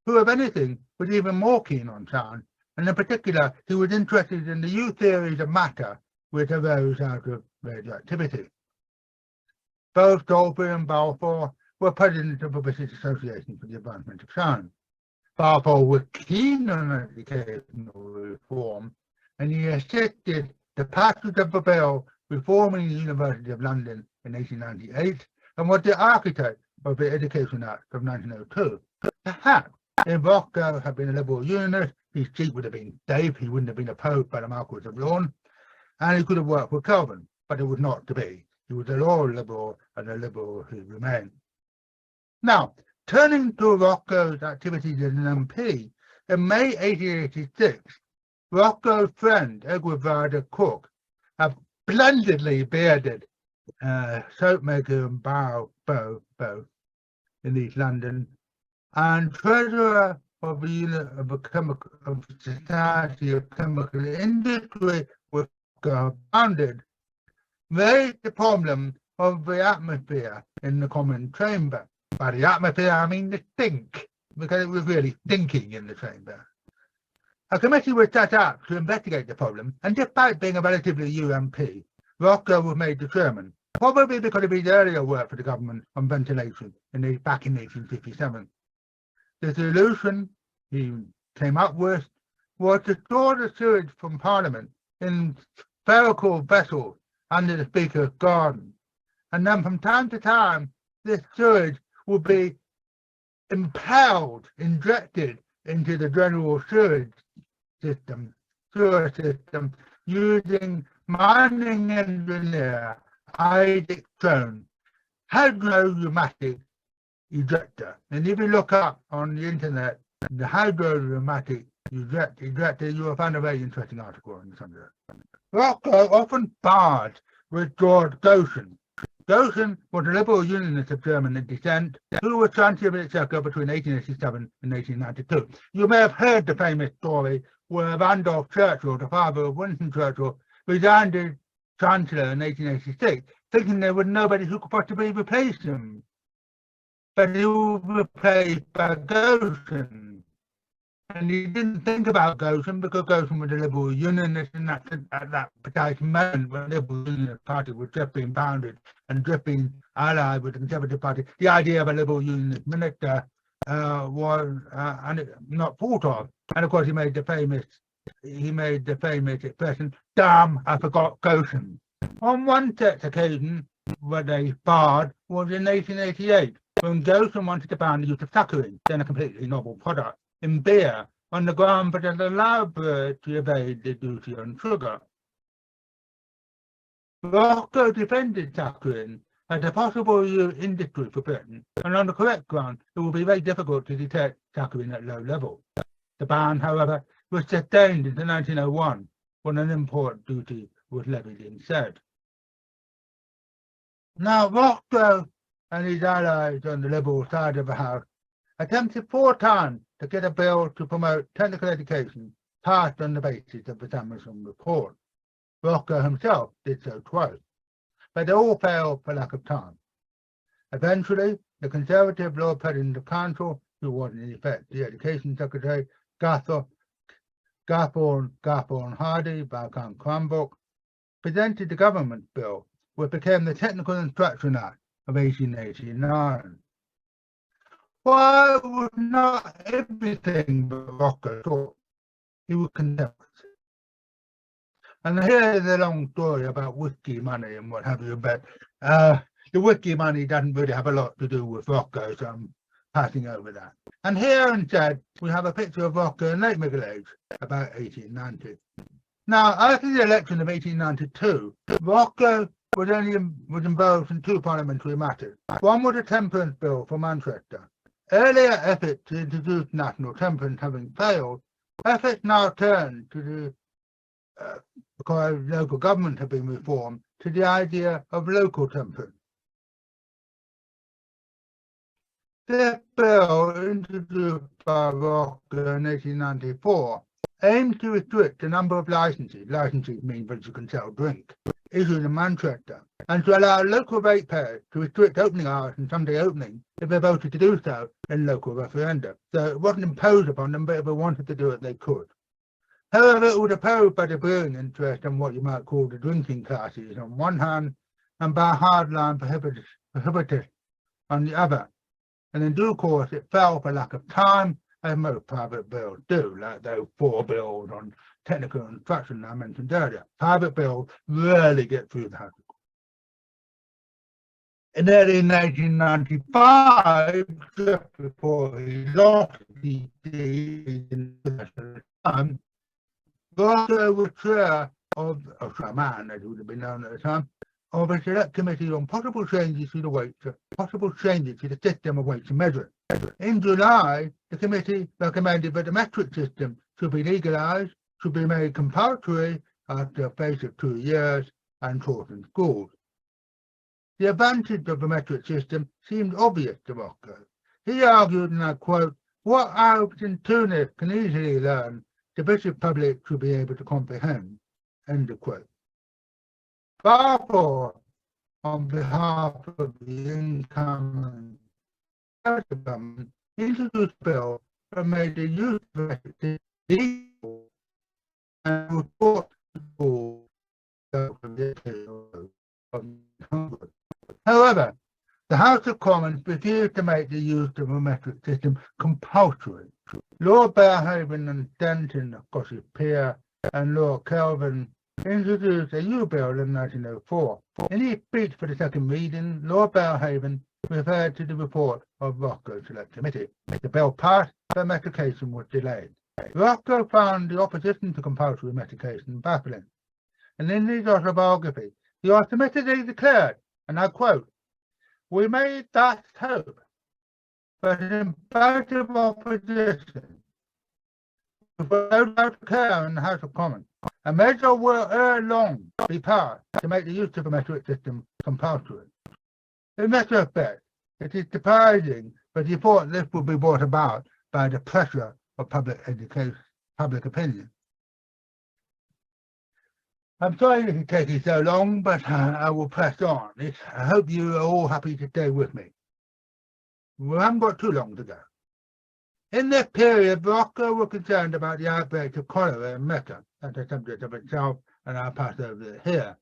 who, if anything, was even more keen on science, and in particular, he was interested in the new theories of matter which arose out of radioactivity. Both Salisbury and Balfour were presidents of the British Association for the Advancement of Science. Balfour was keen on educational reform, and he assisted the passage of the bill reforming the University of London in 1898, and was the architect of the Education Act of 1902. Perhaps, if Roscoe had been a Liberal Unionist, his seat would have been safe, he wouldn't have been opposed by the Marquis of Lorne, and he could have worked with Kelvin, but it was not to be. He was a loyal Liberal, and a Liberal who remained. Now, turning to Roscoe's activities as an MP, in May 1886, Roscoe's friend, Edward Ryder Cook, a splendidly bearded soap maker and bow in East London, and treasurer of the Society of Chemical Industry, which founded, raised the problem of the atmosphere in the Common Chamber. By the atmosphere, I mean the stink, because it was really stinking in the chamber. A committee was set up to investigate the problem, and despite being a relatively new MP, Roscoe was made the chairman, probably because of his earlier work for the government on ventilation back in 1857. The solution he came up with was to store the sewage from Parliament in spherical vessels under the Speaker's garden, and then from time to time this sewage would be injected into the general sewer system using mining engineer Isaac Stone, hydropneumatic ejector. And if you look up on the internet, the hydromatic ejector, you will find a very interesting article on the subject. Roscoe often barred with George Goschen. Goschen was a liberal unionist of German descent who was Chancellor of the Exchequer between 1887 and 1892. You may have heard the famous story where Randolph Churchill, the father of Winston Churchill, resigned as Chancellor in 1886, thinking there was nobody who could possibly replace him. But he was replaced by Goschen. And he didn't think about Goschen because Goschen was a liberal unionist, and at that precise moment when the Liberal Unionist Party was just being founded and just being allied with the Conservative Party, the idea of a liberal unionist minister was not thought of. And of course, he made the famous expression, "Damn, I forgot Goschen." On one such occasion, what they barred was in 1888, when Goschen wanted to ban the use of saccharin, then a completely novel product, in beer, on the ground that it allowed beer to evade the duty on sugar. Roscoe defended saccharin as a possible industry for Britain, and on the correct ground, it would be very difficult to detect saccharin at low level. The ban, however, was sustained into 1901, when an import duty was levied instead. Now, Roscoe and his allies on the Liberal side of the House attempted 4 times to get a bill to promote technical education passed on the basis of the Samuelson report. Roscoe himself did so twice, but they all failed for lack of time. Eventually, the Conservative Lord President of Council, who was in effect the Education Secretary, Gathorne Hardy, Viscount Cranbrook, presented the government bill, which became the Technical Instruction Act of 1889. Why was not everything but Roscoe thought? He was contempt. And here's a long story about whiskey money and what have you, but the whiskey money doesn't really have a lot to do with Roscoe, so I'm passing over that. And here instead, we have a picture of Roscoe in late middle age, about 1890. Now, after the election of 1892, Roscoe was involved in 2 parliamentary matters. One was a temperance bill for Manchester. Earlier efforts to introduce national temperance having failed, efforts now turned to the, because local government had been reformed, to the idea of local temperance. This bill, introduced by Roscoe in 1894, aims to restrict the number of licenses mean that you can sell drink, issued in Manchester, and to allow local ratepayers to restrict opening hours and Sunday opening if they voted to do so in local referenda. So it wasn't imposed upon them, but if they wanted to do it, they could. However, it was opposed by the brewing interest and what you might call the drinking classes on one hand, and by hardline prohibitionists on the other. And in due course, it fell for lack of time, as most private bills do, like those 4 bills on technical instruction I mentioned earlier. Private bills rarely get through the House. In early 1995, just before he lost the time, Roscoe was chair of, man as it would have been known at the time, of a select committee on possible changes to the system of weights and measures. In July, the committee recommended that the metric system should be legalised, should be made compulsory after a phase of 2 years, and taught in schools. The advantage of the metric system seemed obvious to Roscoe. He argued, and I quote, "What Alps and Tunis can easily learn, the British public should be able to comprehend." End of quote. Therefore, on behalf of the incoming government, introduced a bill that made the use of metric legal and was brought to school. However, the House of Commons refused to make the use of a metric system compulsory. Lord Belhaven and Denton, of course, his peer, and Lord Kelvin introduced a new bill in 1904. In his speech for the second reading, Lord Belhaven referred to the report of Roscoe's Select Committee. The bill passed, but metrication was delayed. Roscoe found the opposition to compulsory metrication baffling, and in his autobiography, he automatically declared, and I quote, "We may thus hope but in spite of opposition, without care in the House of Commons, a measure will ere long be passed to make the use of a metric system compulsory. In retrospect, it is surprising, but he thought this would be brought about by the pressure of public opinion. I'm sorry this is taking so long, but I will press on. I hope you are all happy to stay with me. We haven't got too long to go. In this period, Roscoe was concerned about the outbreak of cholera in Mecca. That's a subject of itself, and I'll pass over it here.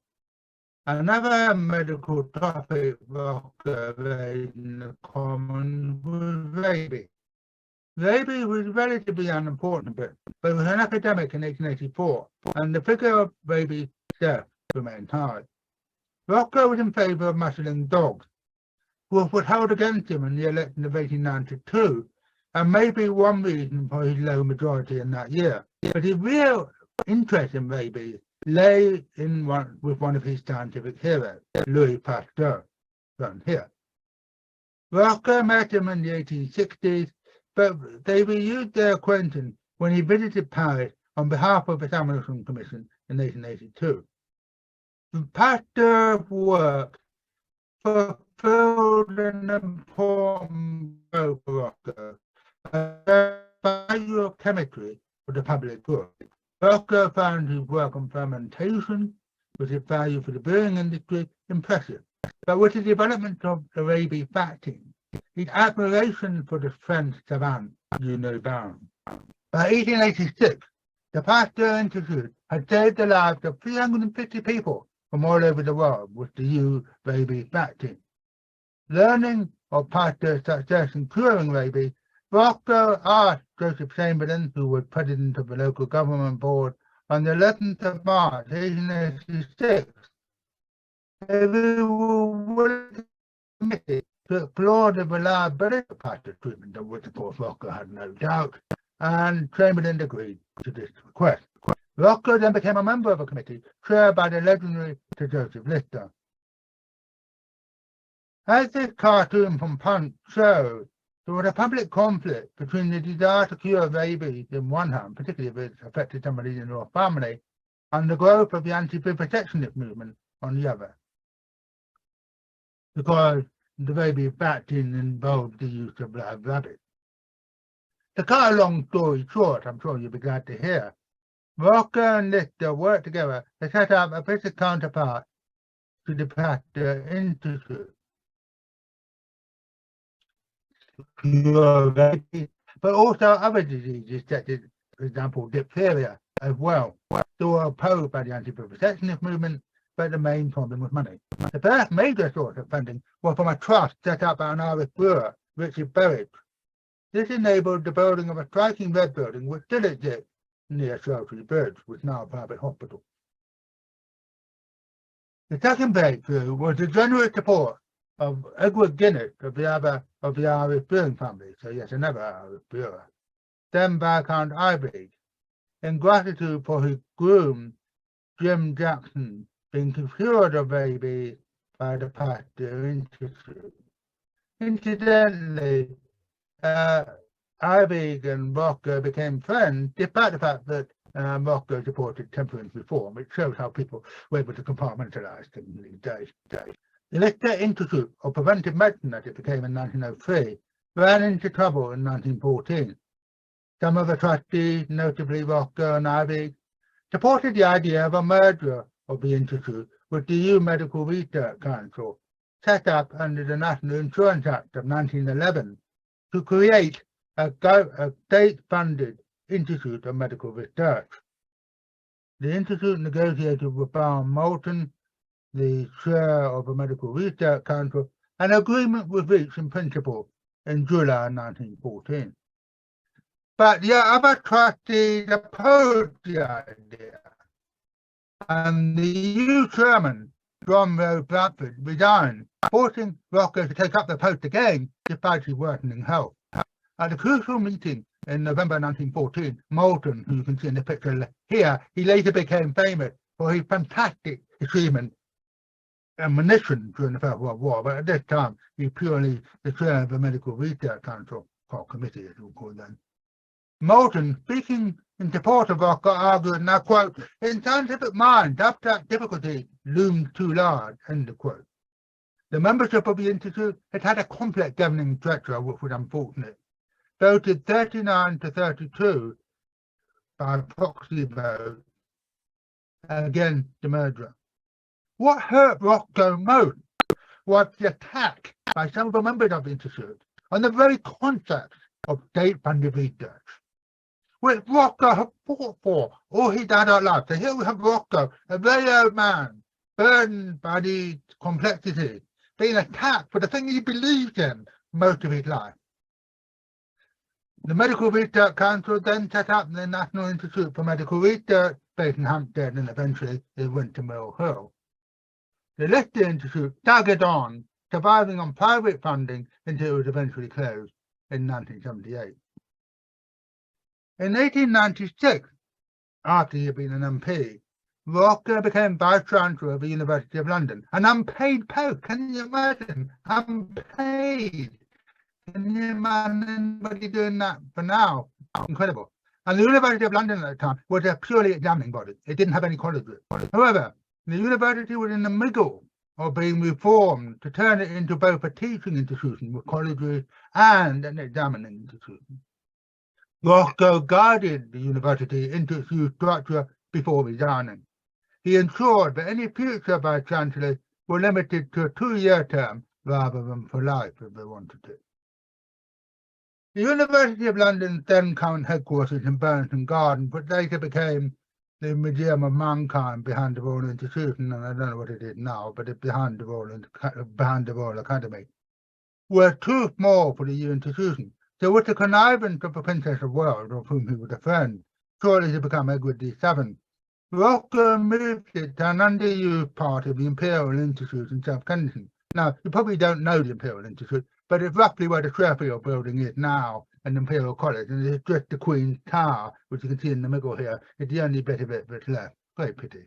Another medical topic Roscoe raised in the Commons was rabies. Rabies was relatively unimportant, but it was an epidemic in 1884, and the figure of rabies deaths remained high. Roscoe was in favour of muzzling dogs, which was held against him in the election of 1892, and may be one reason for his low majority in that year. But his real interest in rabies lay with one of his scientific heroes, Louis Pasteur, shown here. Roscoe met him in the 1860s, but they renewed their acquaintance when he visited Paris on behalf of the Hamilton Commission in 1882. Pasteur's work fulfilled an important role for Roscoe, the value of chemistry for the public good. Roscoe found his work on fermentation, with its value for the brewing industry, impressive. But with the development of the rabies vaccine, his admiration for the French savant knew no bounds. By 1886, the Pasteur Institute had saved the lives of 350 people from all over the world with the new rabies vaccine. Learning of Pasteur's success in curing rabies, Roscoe asked Joseph Chamberlain, who was president of the local government board, on the 11th of March 1886, if he were willing to commit to explore the reliability of Pasteur's treatment, of which of course Roscoe had no doubt, and Chamberlain agreed to this request. Roscoe then became a member of a committee chaired by the legendary Sir Joseph Lister. As this cartoon from Punch shows, there was a public conflict between the desire to cure rabies in one hand, particularly if it affected somebody in your family, and the growth of the anti-vivisectionist movement on the other, because the rabies vaccine involved the use of live rabbits. To cut a long story short, I'm sure you'll be glad to hear, Roscoe and Lister worked together to set up a British counterpart to the Pasteur Institute. But also other diseases such as, for example, diphtheria as well. They were opposed by the anti-vivisectionist movement, but the main problem was money. The first major source of funding was from a trust set up by an Irish brewer, Richard Berridge. This enabled the building of a striking red building which still exists near Shrewsbury Bridge, which is now a private hospital. The second breakthrough was the generous support of Edward Guinness of the Irish brewing family, so yes, another Irish brewer, then Viscount Iveagh, in gratitude for his groom, Jim Jackson, being cured of rabies by the Pasteur Institute. Incidentally, Iveagh and Roscoe became friends, despite the fact that Roscoe supported temperance reform. It shows how people were able to compartmentalize things these days. The Lister Institute of Preventive Medicine, as it became in 1903, ran into trouble in 1914. Some of the trustees, notably Roscoe and Iveagh, supported the idea of a merger of the Institute with the New Medical Research Council, set up under the National Insurance Act of 1911, to create a state-funded Institute of Medical Research. The Institute negotiated with Baron Moulton, the chair of the Medical Research Council, an agreement was reached in principle in July 1914. But the other trustees opposed the idea, and the new chairman, John Rose Bradford, resigned, forcing Roscoe to take up the post again despite his worsening health. At a crucial meeting in November 1914, Moulton, who you can see in the picture here, he later became famous for his fantastic achievement ammunition during the First World War, but at this time he purely the chair of the Medical Research Council, or committee as we call them. Moulton, speaking in support of Roscoe, argued, and I quote, "In scientific minds, abstract difficulty looms too large," end of quote. The membership of the Institute had had a complex governing structure, which was unfortunate. Voted 39 to 32 by proxy vote against the merger. What hurt Roscoe most was the attack by some of the members of the Institute on the very concept of state-funded research, which Roscoe had fought for all his adult life. So here we have Roscoe, a very old man, burdened by the complexity, being attacked for the thing he believed in most of his life. The Medical Research Council then set up the National Institute for Medical Research, based in Hampstead, and eventually it went to Mill Hill. The Lister Institute staggered on, surviving on private funding until it was eventually closed in 1978. In 1896, after he had been an MP, Roscoe became Vice-Chancellor of the University of London, an unpaid post. Can you imagine? Unpaid. Can you imagine anybody doing that for now? Incredible. And the University of London at the time was a purely examining body. It didn't have any colleges. However, the university was in the middle of being reformed to turn it into both a teaching institution with colleges and an examining institution. Roscoe guided the university into its new structure before resigning. He ensured that any future vice-chancellors were limited to a 2-year term rather than for life if they wanted it. The University of London's then current headquarters in Burlington Gardens, but later became the Museum of Mankind behind the Royal Institution, and I don't know what it is now, but it's behind the Royal Academy, were too small for the new institution. So with the connivance of the Princess of Wales, of whom he was a friend, shortly to become Edward VII, Roscoe moved it to an underused part of the Imperial Institute in South Kensington. Now, you probably don't know the Imperial Institute, but it's roughly where the Sheffield building is now, and Imperial College, and it's just the Queen's Tower, which you can see in the middle here. It's the only bit of it that's left. Great pity.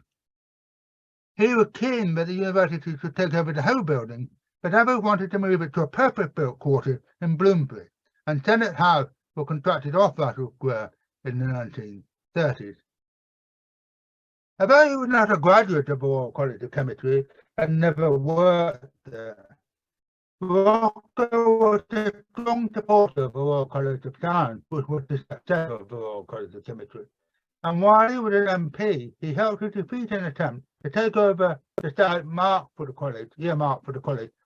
He was keen that the university should take over the whole building, but others wanted to move it to a purpose-built quarter in Bloomsbury, and Senate House was constructed off Russell Square in the 1930s. Although he was not a graduate of the Royal College of Chemistry and never worked there, Roscoe was a strong supporter of the Royal College of Science, which was the successor of the Royal College of Chemistry. And while he was an MP, he helped to defeat an attempt to take over the site earmarked for the college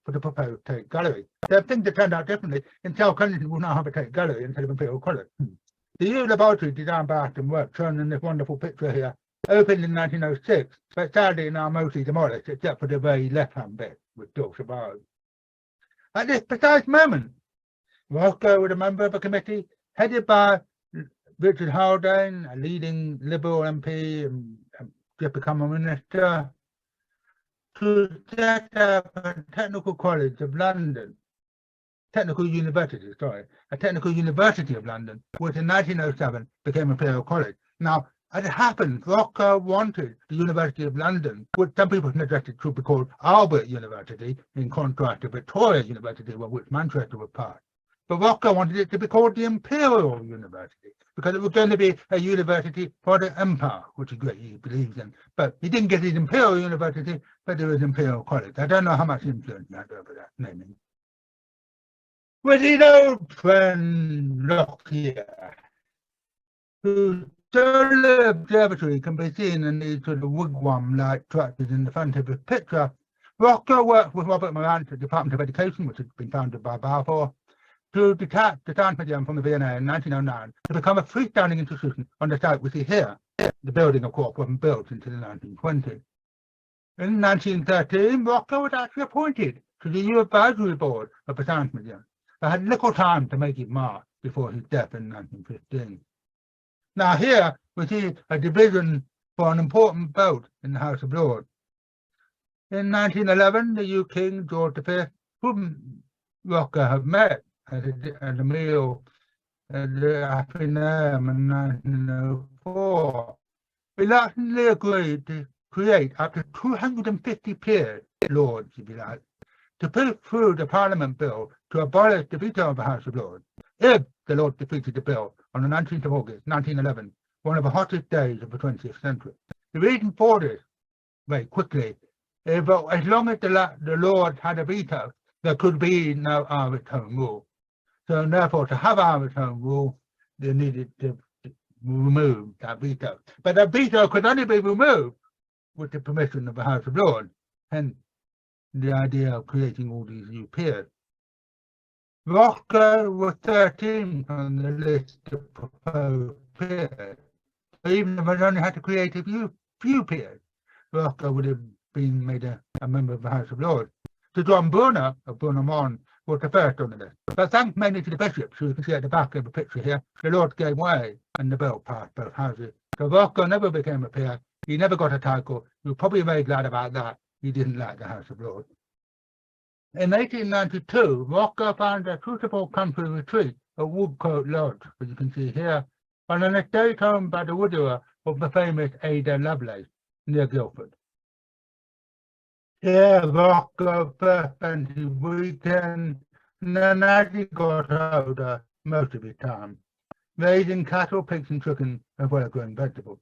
for the proposed Tate Gallery. So things that turned out differently. In South Kensington, will now have a Tate Gallery instead of Imperial College. The new laboratory designed by Aston Work, shown in this wonderful picture here, opened in 1906, but sadly now mostly demolished, except for the very left-hand bit, which still survives. At this precise moment, Roscoe was a member of a committee headed by Richard Haldane, a leading Liberal MP and just become a minister, to set up a technical college of London, a technical university of London, which in 1907 became Imperial College. Now, as it happens, Roscoe wanted the University of London, which some people suggested should be called Albert University, in contrast to Victoria University, of which Manchester was part. But Roscoe wanted it to be called the Imperial University, because it was going to be a university for the Empire, which is great, he believes in. But he didn't get his Imperial University, but there was Imperial College. I don't know how much influence he had over that naming. With his old friend Lockyer, who solar observatory can be seen in these sort of wigwam-like structures in the front of the picture. Roscoe worked with Robert Morant at the Department of Education, which had been founded by Balfour, to detach the Science Museum from the V&A in 1909 to become a freestanding institution on the site we see here. The building, of course, wasn't built until the 1920s. In 1913, Roscoe was actually appointed to the new advisory board of the Science Museum, but had little time to make his mark before his death in 1915. Now here we see a division for an important vote in the House of Lords. In 1911, the new King, George V, whom Roscoe had met at a meal at the Athenaeum in 1904, reluctantly agreed to create up to 250 peers Lords, if you like, to put through the Parliament bill to abolish the veto of the House of Lords, if the Lords defeated the bill on the 19th of August, 1911, one of the hottest days of the 20th century. The reason for this, very quickly, is that as long as the Lords had a veto, there could be no Irish Home Rule. So therefore, to have Irish Home Rule, they needed to remove that veto. But that veto could only be removed with the permission of the House of Lords, hence the idea of creating all these new peers. Roscoe was 13th on the list of proposed peers. So even if it only had to create a few peers, Roscoe would have been made a member of the House of Lords. Sir John Brunner of Brunner was the first on the list. But thanks mainly to the bishops, who you can see at the back of the picture here, the Lords gave way and the bill passed both houses. So Roscoe never became a peer. He never got a title. He was probably very glad about that. He didn't like the House of Lords. In 1892, Roscoe found a suitable country retreat at Woodcote Lodge, as you can see here, on an estate owned by the widower of the famous Ada Lovelace, near Guildford. Here, Roscoe first spent his weekend, and then as he got older, most of his time, raising cattle, pigs and chickens, as well as growing vegetables.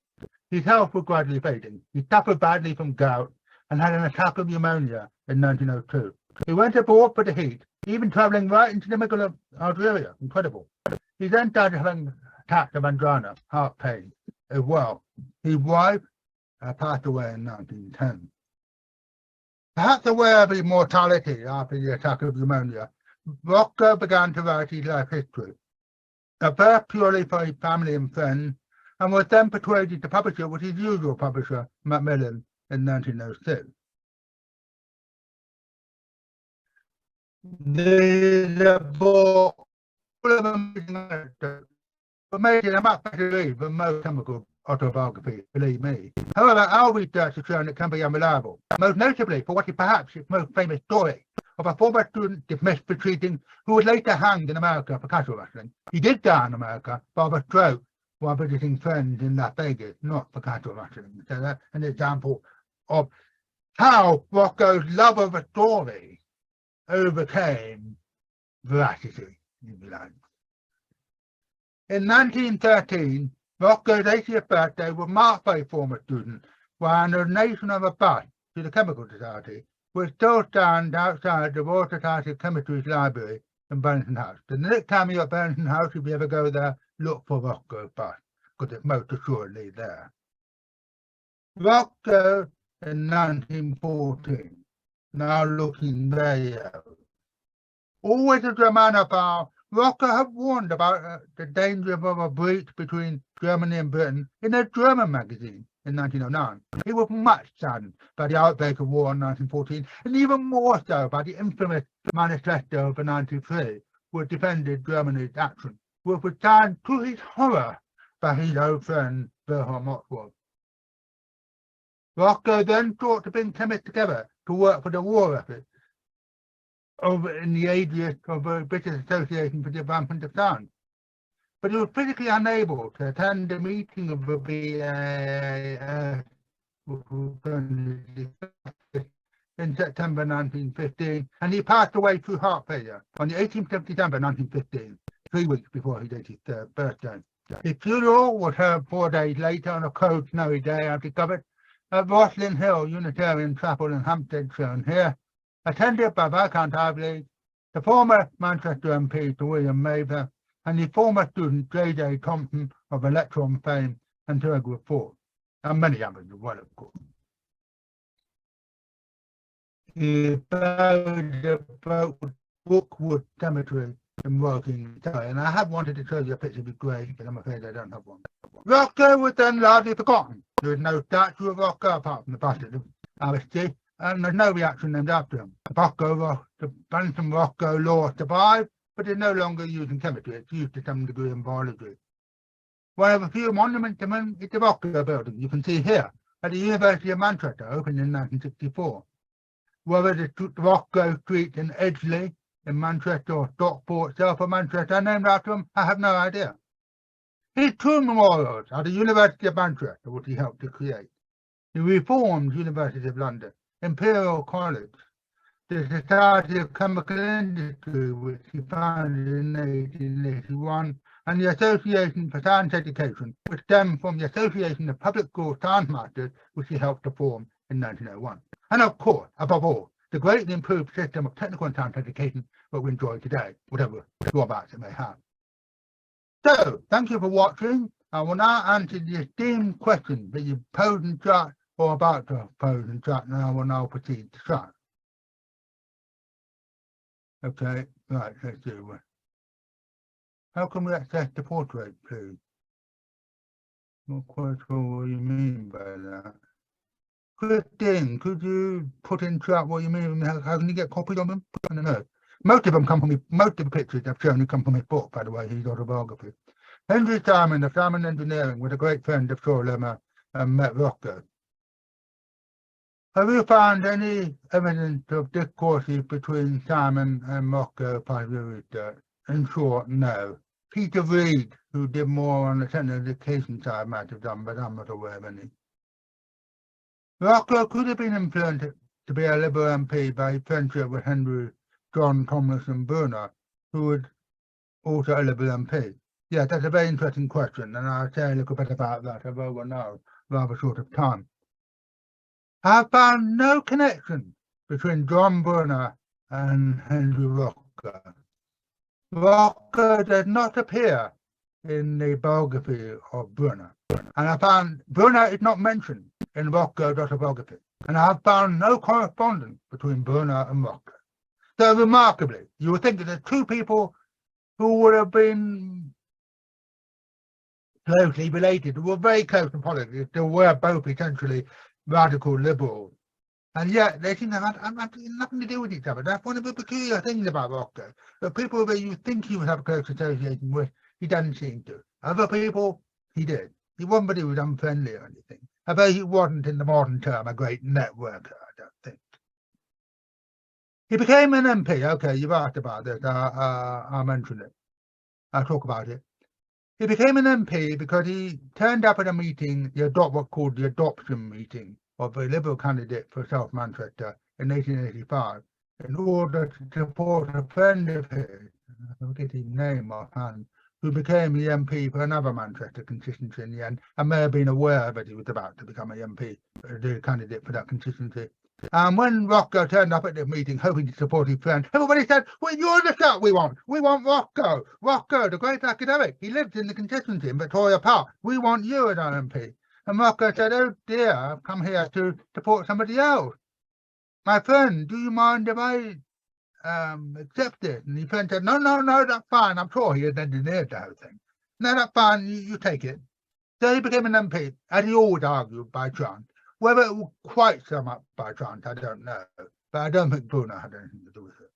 His health was gradually fading. He suffered badly from gout and had an attack of pneumonia in 1902. He went abroad for the heat, even travelling right into the middle of Algeria. Incredible. He then died of having attacks of angina, heart pain, as well. His wife passed away in 1910. Perhaps aware of his mortality after the attack of pneumonia, Roscoe began to write his life history, at first purely for his family and friends, and was then persuaded to publish it with his usual publisher, Macmillan, in 1906. The book, full of amazing anecdotes, but made it a much better read than most chemical autobiographies, believe me. However, our research has shown it can be unreliable, most notably for what is perhaps its most famous story, of a former student dismissed for cheating who was later hanged in America for cattle rustling. He did die in America by a stroke while visiting friends in Las Vegas, not for cattle rustling. So that's an example of how Roscoe's love of a story overcame veracity, if you like. In 1913, Roscoe's 80th birthday was marked by a former student by a donation of a bust to the Chemical Society, which still stands outside the Royal Society of Chemistry's library in Burlington House. The next time you're at Burlington House, if you ever go there, look for Roscoe's bust, because it's most assuredly there. Roscoe in 1914, now looking very old. Always as a man of power, Roscoe had warned about the danger of a breach between Germany and Britain in a German magazine in 1909. He was much saddened by the outbreak of war in 1914, and even more so by the infamous Manifesto of 1993, which defended Germany's action, which was signed to his horror by his old friend Wilhelm Motzwald. Roscoe then sought to bring chemists together to work for the war effort over in the aegis of the British Association for the Advancement of Science. But he was physically unable to attend a meeting of the BAAS in September 1915, and he passed away through heart failure on the 18th of December 1915, 3 weeks before his 83rd birthday. His funeral was held 4 days later on a cold, snowy day, I've discovered, at Roslyn Hill Unitarian Chapel in Hampstead, shown here, attended by Viscount Ively, the former Manchester MP Sir William Mather, and the former student J.J. Thompson of electron fame and telegraph force, and many others as well, of course. He buried at Brookwood Cemetery in Woking, and I have wanted to show you a picture of his grave, but I'm afraid I don't have one. Roscoe was then largely forgotten. There is no statue of Roscoe apart from the bust of Aristide, and there's no reaction named after him. The Bunsen Roscoe law survived, but is no longer used in chemistry. It's used to some degree in biology. One of a few monuments to him is the Roscoe building, you can see here, at the University of Manchester, opened in 1964. Whether the Roscoe Street in Edgeley in Manchester or Stockport itself or Manchester are named after him, I have no idea. His two memorials are the University of Manchester, which he helped to create, the reformed University of London, Imperial College, the Society of Chemical Industry, which he founded in 1881, and the Association for Science Education, which stemmed from the Association of Public School Science Masters, which he helped to form in 1901. And of course, above all, the greatly improved system of technical and science education that we enjoy today, whatever drawbacks it may have. So, thank you for watching. I will now answer the esteemed questions that you posed in chat or about to pose in chat, and I will now proceed to chat. Okay, right, let's do it. How can we access the portrait, please? Not quite sure what you mean by that. Christine, could you put in chat what you mean? How can you get copies of them? I don't know. Most of them come from me. Most of the pictures I've shown you come from his book, by the way, his autobiography. Henry Simon of Simon Engineering was a great friend of Shaw Lemmer and met Roscoe. Have you found any evidence of discourses between Simon and Roscoe part of your research? In short, no. Peter Reed, who did more on the technical education side, might have done, but I'm not aware of any. Roscoe could have been influenced to be a Liberal MP by his friendship with Henry John Tomlinson Brunner, who was also a Liberal MP. Yeah, that's a very interesting question, and I'll say a little bit about that, although we're now rather short of time. I have found no connection between John Brunner and Henry Roscoe. Roscoe does not appear in the biography of Brunner, and I found Brunner is not mentioned in Roscoe's autobiography, and I have found no correspondence between Brunner and Roscoe. So remarkably, you would think that the two people who would have been closely related, who were very close in politics, they were both essentially radical liberals, and yet they seem to have nothing to do with each other. That's one of the peculiar things about Roscoe. The people that you think he would have a close association with, he doesn't seem to. Other people, he did. He wasn't, but he was unfriendly or anything. Although he wasn't, in the modern term, a great networker, I don't think. He became an MP. Okay, you've asked about this. I'll mention it. I'll talk about it. He became an MP because he turned up at a meeting, what's called the adoption meeting of a Liberal candidate for South Manchester in 1885, in order to support a friend of his, I forget his name offhand, who became the MP for another Manchester constituency in the end, and may have been aware that he was about to become a MP, the candidate for that constituency. And when Roscoe turned up at the meeting hoping to support his friend, everybody said, well, you're the chap we want. We want Roscoe. Roscoe, the great academic. He lives in the constituency in Victoria Park. We want you as our MP. And Roscoe said, oh dear, I've come here to support somebody else. My friend, do you mind if I accept it? And his friend said, no, that's fine. I'm sure he had engineered the whole thing. No, that's fine. You take it. So he became an MP, and he always argued by chance. Whether it will quite sum up by chance, I don't know, but I don't think Brunner had anything to do with it.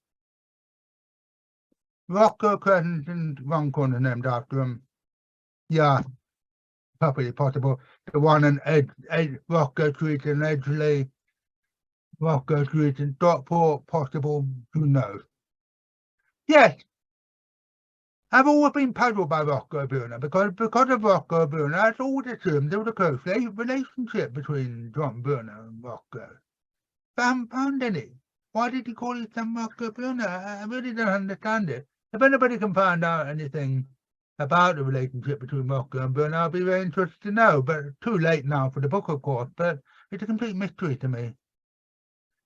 Roscoe Crescent in Runcorn is named after him. Yeah, perfectly possible. The one in Roscoe Street in Edgeley, Roscoe Street in Stockport, possible, who knows. Yes, I've always been puzzled by Roscoe Brunner because of Roscoe Brunner, I've always assumed there was a close relationship between John Brunner and Roscoe. But I haven't found any. Why did he call his son Roscoe Brunner? I really don't understand it. If anybody can find out anything about the relationship between Roscoe and Brunner, I'll be very interested to know. But too late now for the book, of course, but it's a complete mystery to me.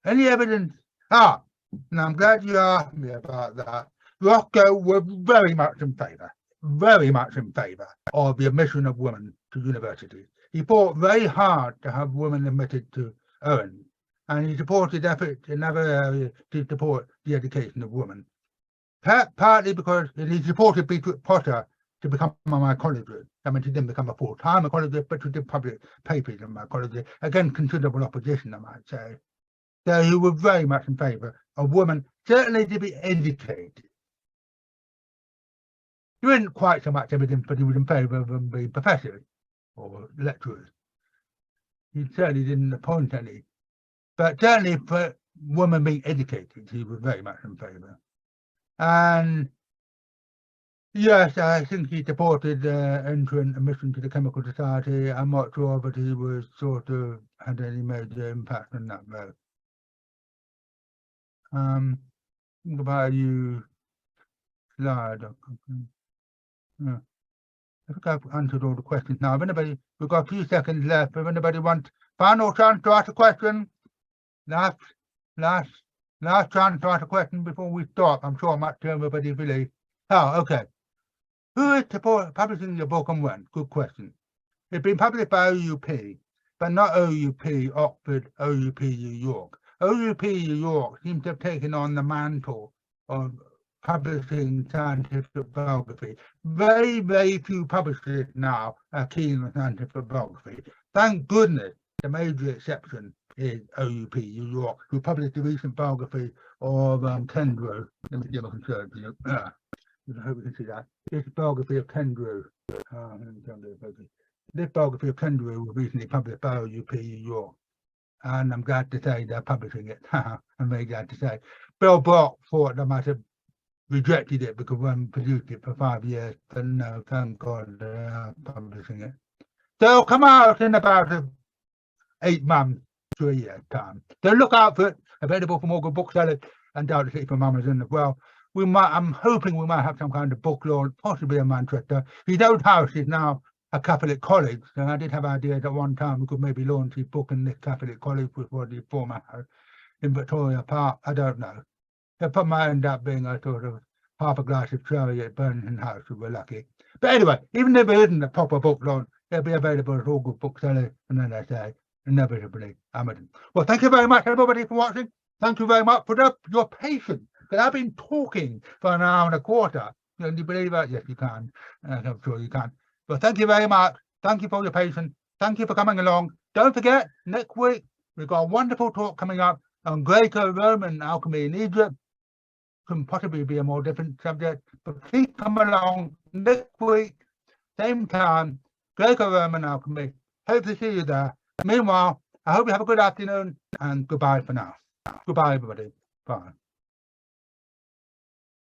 Any evidence? And I'm glad you asked me about that. Roscoe was very much in favour of the admission of women to universities. He fought very hard to have women admitted to Owen, and he supported efforts in other areas to support the education of women. Partly because he supported Beatrix Potter to become a mycologist. I mean, she didn't become a full-time mycologist, but she did public papers in mycology. Again, considerable opposition, I might say. So he was very much in favour of women, certainly to be educated. There isn't quite so much evidence, but he was in favour of them being professors or lecturers. He certainly didn't appoint any. But certainly for women being educated, he was very much in favour. And yes, I think he supported entrant admission to the Chemical Society. I'm not sure that he was had any major impact on that though. Think about you slide. Yeah. I think I've answered all the questions now. If anybody, we've got a few seconds left. If anybody wants final chance to ask a question, last chance to ask a question before we stop. I'm sure I might turn everybody really. Oh, okay. Who is publishing your book and when? Good question. It's been published by OUP, but not OUP Oxford, OUP New York. OUP New York seems to have taken on the mantle of publishing scientific biography. Very, very few publishers now are keen on scientific biography. Thank goodness the major exception is OUP New York, who published a recent biography of Kendrew. Let me give a concern to you. I hope you can see that. This biography of Kendrew. This biography of Kendrew was recently published by OUP New York. And I'm glad to say they're publishing it. I'm very glad to say. Bill Brock thought they might have rejected it because we haven't produced it for 5 years, but no, thank God they're publishing it. So it'll come out in about 8 months to a year's time. So look out for it. Available from all good booksellers and doubtlessly from Amazon as well. I'm hoping we might have some kind of book launch, possibly in Manchester. His old house is now a Catholic college, and I did have ideas at one time we could maybe launch his book in this Catholic college, which was the former house in Victoria Park. I don't know. It probably might end up being a sort of half a glass of sherry at Burlington House if we're lucky. But anyway, even if it isn't a proper book launch, it'll be available at all good booksellers, and then I say, inevitably Amazon. Well, thank you very much, everybody, for watching. Thank you very much for your patience, because I've been talking for an hour and a quarter. Can you believe that? Yes, you can. I'm sure you can. But thank you very much. Thank you for your patience. Thank you for coming along. Don't forget, next week, we've got a wonderful talk coming up on Greco-Roman alchemy in Egypt. Can possibly be a more different subject, but please come along next week, same time, Greco-Roman alchemy. Hope to see you there. Meanwhile, I hope you have a good afternoon and goodbye for now. Goodbye, everybody. Bye.